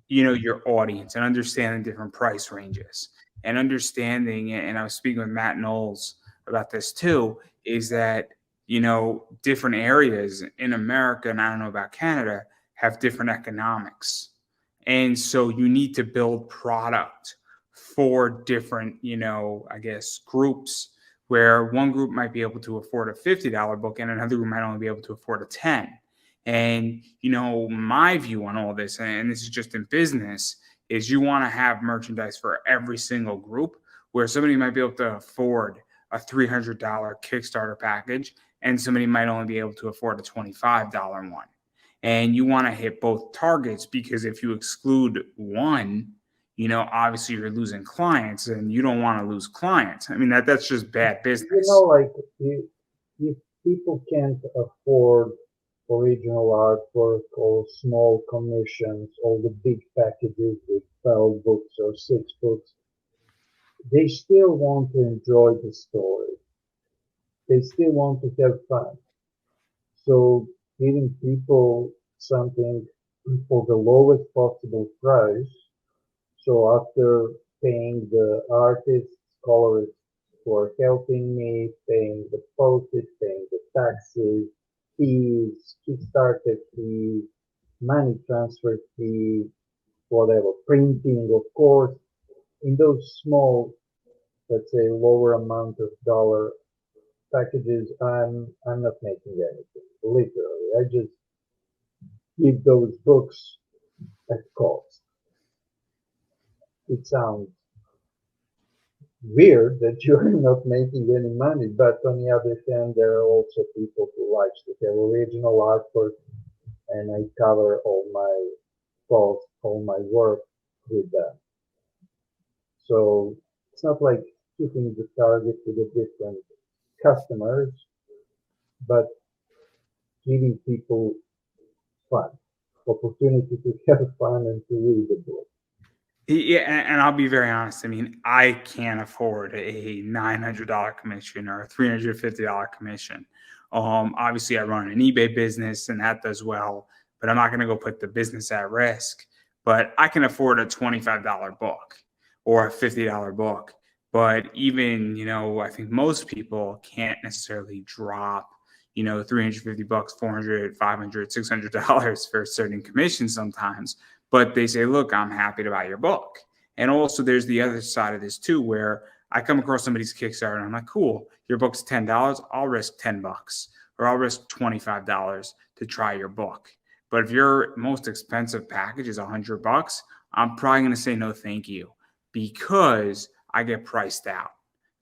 your audience and understanding different price ranges and understanding, and I was speaking with Matt Knowles about this too, is that, different areas in America, and I don't know about Canada, have different economics. And so you need to build product for different, I guess, groups, where one group might be able to afford a $50 book and another group might only be able to afford a 10. And, my view on all this, and this is just in business, is you want to have merchandise for every single group, where somebody might be able to afford a $300 Kickstarter package and somebody might only be able to afford a $25 one. And you want to hit both targets, because if you exclude one, obviously you're losing clients, and you don't want to lose clients. I mean, that's just bad business. Like if people can't afford original artwork or small commissions or the big packages with 12 books or 6 books, they still want to enjoy the story. They still want to have fun. So giving people something for the lowest possible price. So after paying the artists, colorists for helping me, paying the postage, paying the taxes, fees, Kickstarter fee, money transfer fee, whatever, printing, of course, in those small, let's say, lower amount of dollar packages, I'm not making anything, literally. I just give those books at cost. It sounds weird that you're not making any money, but on the other hand, there are also people who like to have original artwork, and I cover all my costs, all my work with them. So it's not like hitting the target with the different customers, but giving people fun, opportunity to have fun and to read the book. Yeah, and I'll be very honest. I mean, I can't afford a $900 commission or a $350 commission. Obviously, I run an eBay business, and that does well, but I'm not going to go put the business at risk. But I can afford a $25 book or a $50 book. But even, I think most people can't necessarily drop, 350 bucks, 400, 500, $600 for certain commissions sometimes, but they say, look, I'm happy to buy your book. And also there's the other side of this too, where I come across somebody's Kickstarter and I'm like, cool, your book's $10. I'll risk 10 bucks or I'll risk $25 to try your book. But if your most expensive package is 100 bucks, I'm probably going to say no, thank you, because I get priced out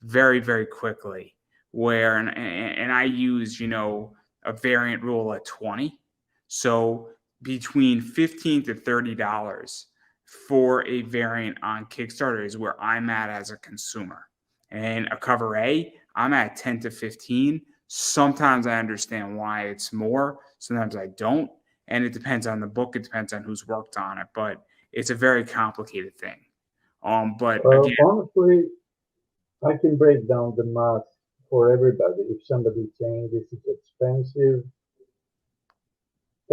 very, very quickly. Where, and I use, a variant rule at 20. So between $15 to $30 for a variant on Kickstarter is where I'm at as a consumer. And a cover A, I'm at 10 to 15. Sometimes I understand why it's more, sometimes I don't. And it depends on the book, it depends on who's worked on it, but it's a very complicated thing. But again, Honestly, I can break down the math for everybody. If somebody's saying this is expensive,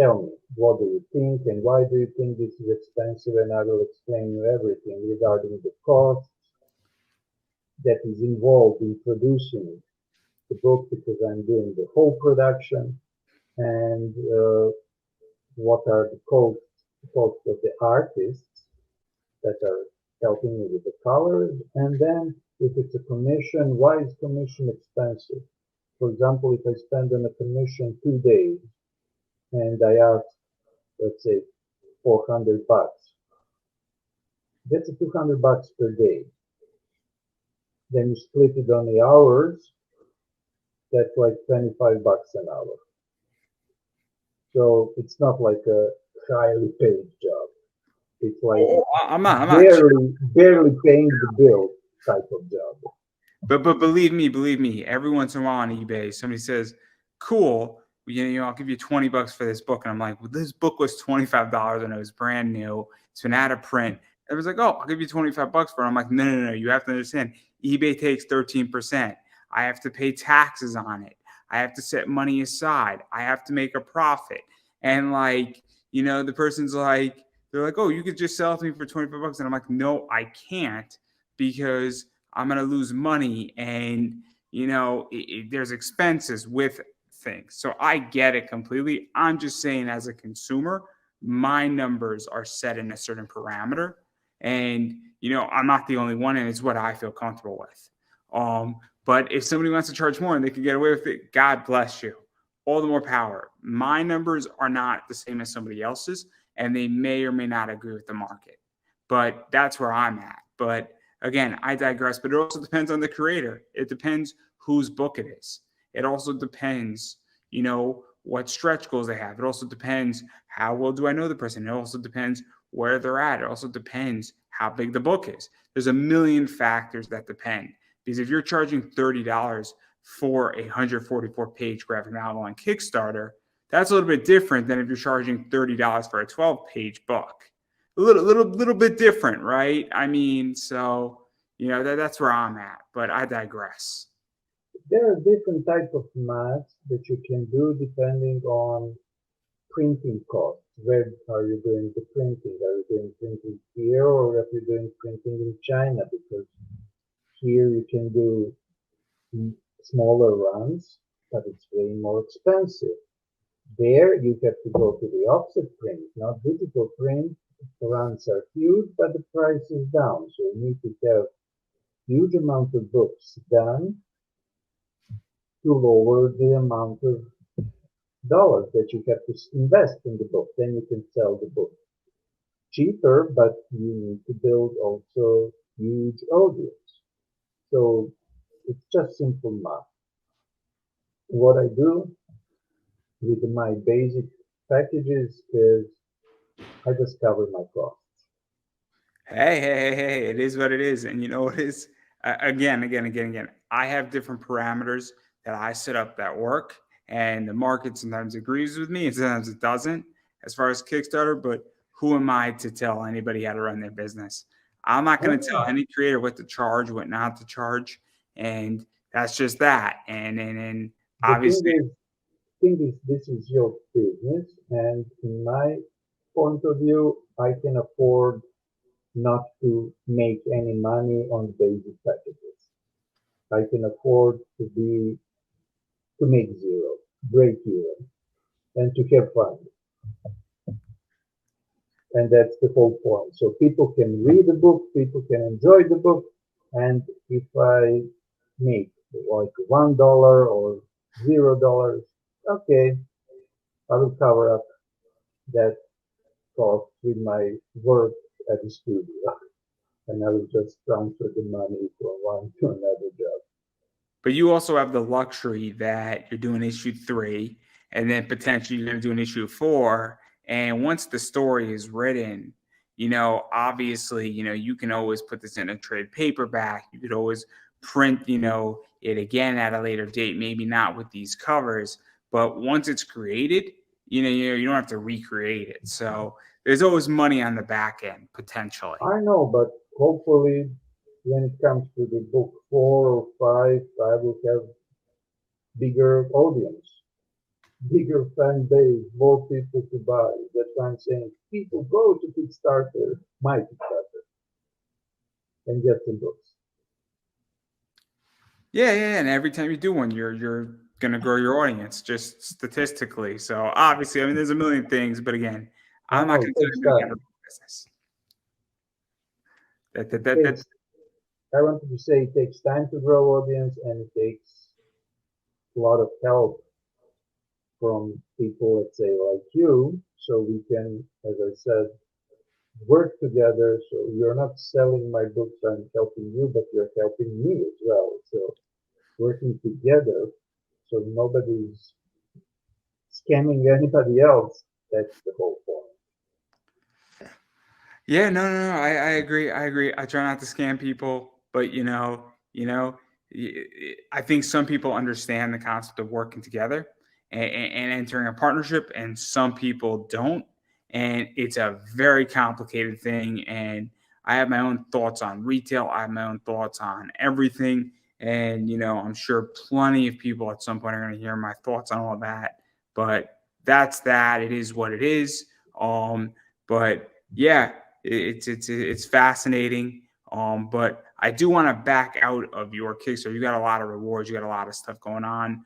tell me, what do you think and why do you think this is expensive? And I will explain you everything regarding the costs that is involved in producing the book, because I'm doing the whole production, and what are the costs of the artists that are helping me with the colors, and then if it's a commission, why is commission expensive? For example, if I spend on a commission 2 days and I ask, let's say, 400 bucks, that's a 200 bucks per day. Then you split it on the hours, that's like 25 bucks an hour. So it's not like a highly paid job. It's like I'm not barely paying the bill type of job. But believe me, every once in a while on eBay, somebody says, "Cool, I'll give you 20 bucks for this book," and I'm like, "Well, this book was $25 and it was brand new. It's been out of print." It was like, "Oh, I'll give you 25 bucks for it." I'm like, "No. You have to understand. eBay takes 13%. I have to pay taxes on it. I have to set money aside. I have to make a profit." And the person's like, they're like, "Oh, you could just sell it to me for 25 bucks," and I'm like, "No, I can't, because I'm going to lose money, and there's expenses with things." So I get it completely. I'm just saying, as a consumer, my numbers are set in a certain parameter, and I'm not the only one, and it's what I feel comfortable with. But if somebody wants to charge more and they can get away with it, God bless you. All the more power. My numbers are not the same as somebody else's, and they may or may not agree with the market. But that's where I'm at. But again, I digress, but it also depends on the creator. It depends whose book it is. It also depends, what stretch goals they have. It also depends, how well do I know the person? It also depends where they're at. It also depends how big the book is. There's a million factors that depend. Because if you're charging $30 for a 144-page graphic novel on Kickstarter, that's a little bit different than if you're charging $30 for a 12-page book. A little bit different, right? I mean, so that's where I'm at, but I digress. There are different types of math that you can do depending on printing costs. Where are you doing the printing? Are you doing printing here, or are you doing printing in China? Because here you can do smaller runs, but it's way more expensive. There you have to go to the offset print, not digital print. The runs are huge, but the price is down. So you need to have huge amount of books done to lower the amount of dollars that you have to invest in the book. Then you can sell the book cheaper, but you need to build also huge audience. So it's just simple math. What I do with my basic packages is I just cover my costs. Hey, it is what it is. And you know what is? again. I have different parameters that I set up that work, and the market sometimes agrees with me, and sometimes it doesn't. As far as Kickstarter, but who am I to tell anybody how to run their business? I'm not going to tell Yeah. any creator what to charge, what not to charge, and that's just that. And The obviously, thing is, this is your business, and in my point of view, I can afford not to make any money on basic packages. I can afford to make zero, break even, and to have fun. And that's the whole point. So people can read the book, people can enjoy the book, and if I make like $1 or $0, okay, I will cover up that cost with my work at the studio, and I will just transfer the money from one to another job. but you also have the luxury that you're doing issue 3, and then potentially you're going to do an issue 4. And once the story is written, obviously, you can always put this in a trade paperback. You could always print, it again at a later date, maybe not with these covers, but once it's created, you don't have to recreate it. So there's always money on the back end potentially. I know, but hopefully, when it comes to the book 4 or 5, I will have bigger audience, bigger fan base, more people to buy. That's why I'm saying people go to Kickstarter, my Kickstarter, and get the books. Yeah, and every time you do one, you're gonna grow your audience just statistically. So obviously, I mean, there's a million things, but again, I I'm not know it gonna tell takes anybody how to time. run a business. That Takes, I wanted to say it takes time to grow audience, and it takes a lot of help from people, let's say, like you, so we can, as I said, work together. So you're not selling my books, I'm helping you, but you're helping me as well. So working together, so nobody's scamming anybody else. That's the whole point. Yeah, no. I agree. I agree. I try not to scam people, but I think some people understand the concept of working together and entering a partnership, and some people don't. And it's a very complicated thing. And I have my own thoughts on retail. I have my own thoughts on everything. And I'm sure plenty of people at some point are going to hear my thoughts on all that. But that's that. It is what it is. But yeah, it's fascinating. But I do want to back out of your Kickstarter. You got a lot of rewards. You got a lot of stuff going on.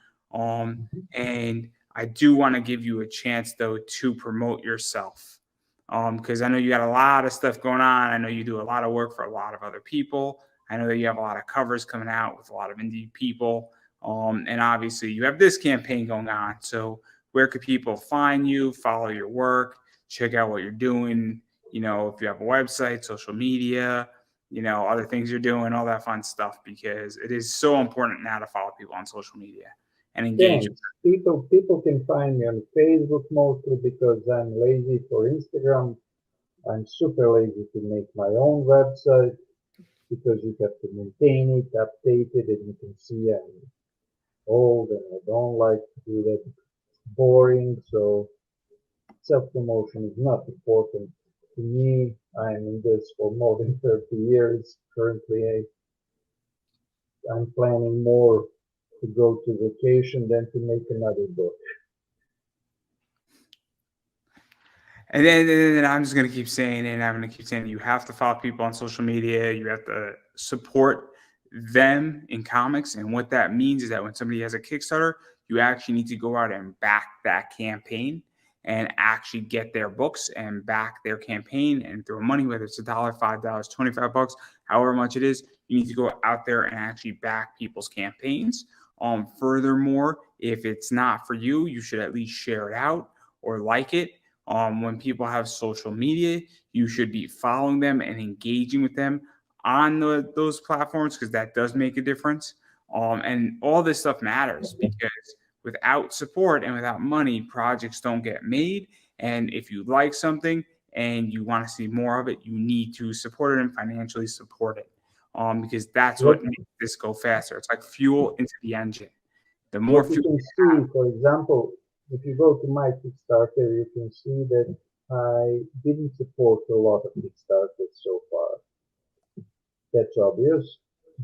And I do want to give you a chance though to promote yourself. Because I know you got a lot of stuff going on. I know you do a lot of work for a lot of other people. I know that you have a lot of covers coming out with a lot of indie people. And obviously you have this campaign going on. So where could people find you, follow your work, check out what you're doing? If you have a website, social media, other things you're doing, all that fun stuff, because it is so important now to follow people on social media and engage with Thanks. People can find me on Facebook mostly because I'm lazy for Instagram. I'm super lazy to make my own website because you have to maintain it, update it, and you can see I'm old and I don't like to do that. It's boring, so self-promotion is not important to me. I'm in this for more than 30 years. Currently, I'm planning more to go to vacation than to make another book. And then I'm just going to keep saying it. And I'm going to keep saying you have to follow people on social media. You have to support them in comics. And what that means is that when somebody has a Kickstarter, you actually need to go out and back that campaign and actually get their books and back their campaign and throw money, whether it's $1, $5, $25, however much it is. You need to go out there and actually back people's campaigns. Furthermore, if it's not for you, you should at least share it out or like it. When people have social media, you should be following them and engaging with them on those platforms, because that does make a difference. And all this stuff matters, because without support and without money, projects don't get made. And if you like something and you want to see more of it, you need to support it and financially support it. because that's What, what makes this go faster. It's like fuel into the engine. The more what you fuel can you see, have, for example, if you go to my Kickstarter, you can see that I didn't support a lot of Kickstarters so far. That's obvious.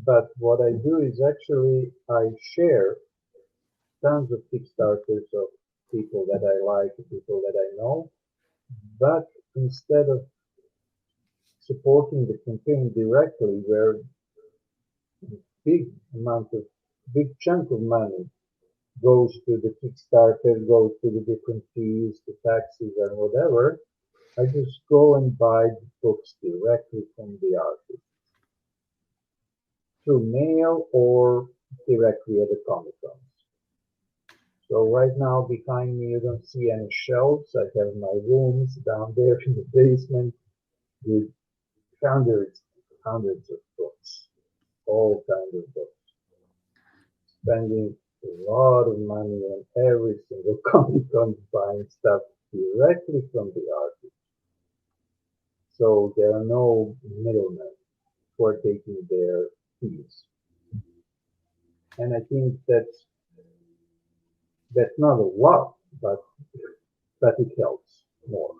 But what I do is actually I share tons of Kickstarters of people that I like, people that I know. But instead of supporting the campaign directly, where big amount of big chunk of money goes to the Kickstarter, goes to the different fees, the taxes and whatever, I just go and buy the books directly from the artist through mail or directly at the Comic Cons. So right now behind me you don't see any shelves. I have my rooms down there in the basement with hundreds of books, all kinds of books. Spending a lot of money on every single Comic Con buying stuff directly from the artist. So there are no middlemen who are taking their fees. And I think that's not a lot, but it helps more.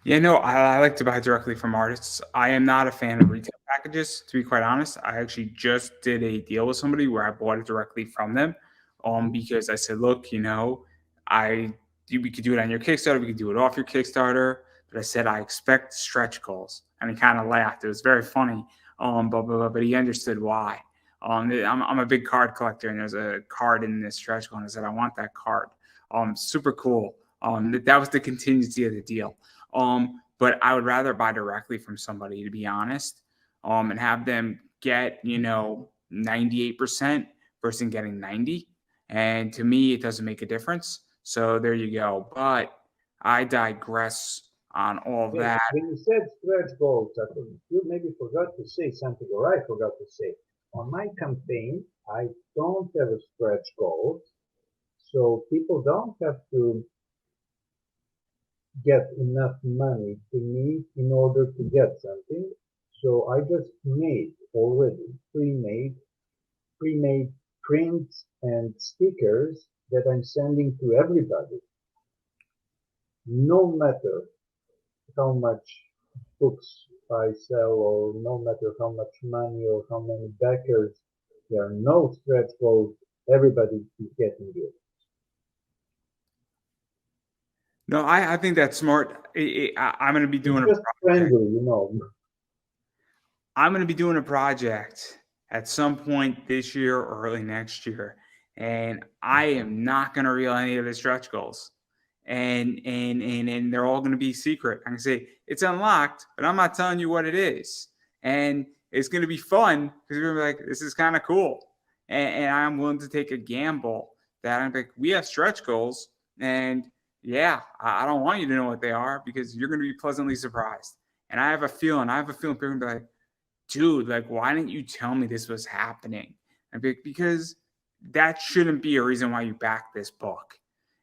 yeah, no, I like to buy directly from artists. I am not a fan of retail packages, to be quite honest. I actually just did a deal with somebody where I bought it directly from them, because I said, look, we could do it on your Kickstarter, we could do it off your Kickstarter, but I said I expect stretch goals, and he kind of laughed. It was very funny, but he understood why. I'm a big card collector, and there's a card in this stretch goal, and I said I want that card. Super cool. That was the contingency of the deal. But I would rather buy directly from somebody, to be honest, and have them get, 98% versus getting 90. And to me, it doesn't make a difference. So there you go. But I digress on all of that. When you said stretch goals, you maybe forgot to say something, or I forgot to say. On my campaign, I don't have a stretch goal, so people don't have to get enough money to me in order to get something. So I just made already pre-made prints and stickers that I'm sending to everybody. No matter how much books I sell, or no matter how much money or how many backers, there are no stretch goals. Everybody is getting it. No, I think that's smart. I'm going to be doing It's just friendly. I'm going to be doing a project at some point this year or early next year, and I am not going to reveal any of the stretch goals, and they're all going to be secret. I'm going to say it's unlocked, but I'm not telling you what it is, and it's going to be fun because you're going to be like, this is kind of cool, and I'm willing to take a gamble that I'm like, we have stretch goals, and yeah, I don't want you to know what they are because you're going to be pleasantly surprised. And I have a feeling people are going to be like, dude, like, why didn't you tell me this was happening? And because that shouldn't be a reason why you back this book.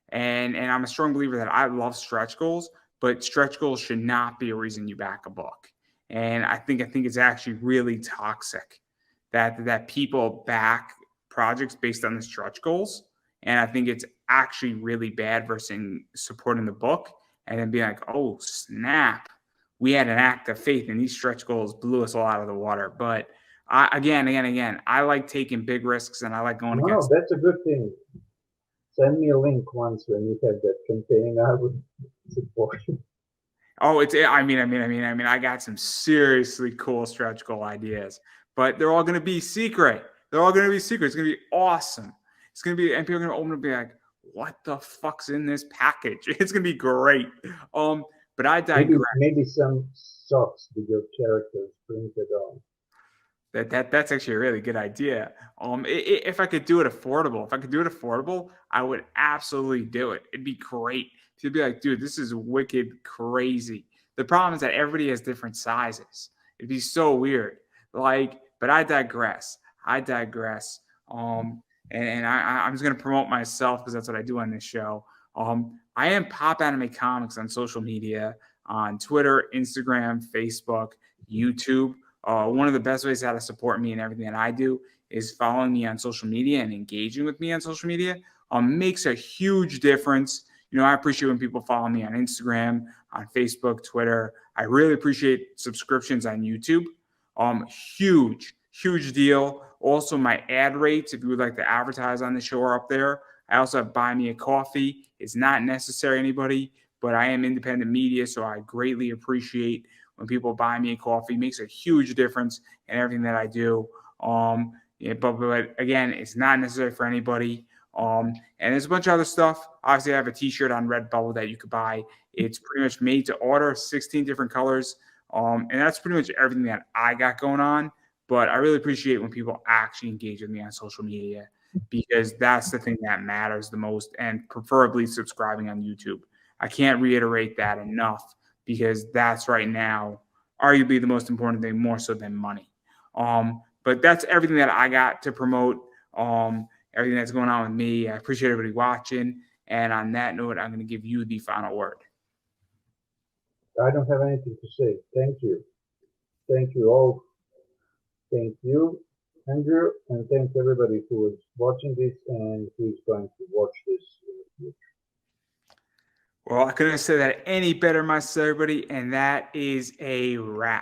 And I'm a strong believer that I love stretch goals, but stretch goals should not be a reason you back a book. And I think it's actually really toxic that people back projects based on the stretch goals. And I think it's actually really bad versus supporting the book and then being like, oh, snap, we had an act of faith, and these stretch goals blew us all out of the water. But again, I like taking big risks, and I like going against. No, that's a good thing. Send me a link once when you have that campaign. I would support you. Oh, I got some seriously cool stretch goal ideas, but they're all going to be secret. They're all going to be secret. It's going to be awesome. It's going to be, and people are going to open it and be like, what the fuck's in this package? It's going to be great. But I digress. Maybe some socks with your characters printed on. That's actually a really good idea. If I could do it affordable, I would absolutely do it. It'd be great to be like, dude, this is wicked crazy. The problem is that everybody has different sizes. It'd be so weird. But I digress. I'm just gonna promote myself because that's what I do on this show. I am Pop Anime Comics on social media, on Twitter, Instagram, Facebook, YouTube. One of the best ways how to support me and everything that I do is following me on social media and engaging with me on social media. Makes a huge difference. I appreciate when people follow me on Instagram, on Facebook, Twitter. I really appreciate subscriptions on YouTube. Huge deal. Also, my ad rates, if you would like to advertise on the show, are up there. I also have Buy Me a Coffee. It's not necessary, anybody, but I am independent media, so I greatly appreciate when people buy me a coffee. It makes a huge difference in everything that I do. But again, it's not necessary for anybody. And there's a bunch of other stuff. Obviously, I have a T-shirt on Redbubble that you could buy. It's pretty much made to order, 16 different colors. And that's pretty much everything that I got going on. But I really appreciate when people actually engage with me on social media, because that's the thing that matters the most, and preferably subscribing on YouTube. I can't reiterate that enough, because that's right now arguably the most important thing, more so than money. But that's everything that I got to promote. Everything that's going on with me. I appreciate everybody watching. And on that note, I'm going to give you the final word. I don't have anything to say. Thank you. Thank you all. Thank you, Andrew, and thanks everybody who is watching this and who is going to watch this in the future. Well, I couldn't have said that any better myself, everybody, and that is a wrap.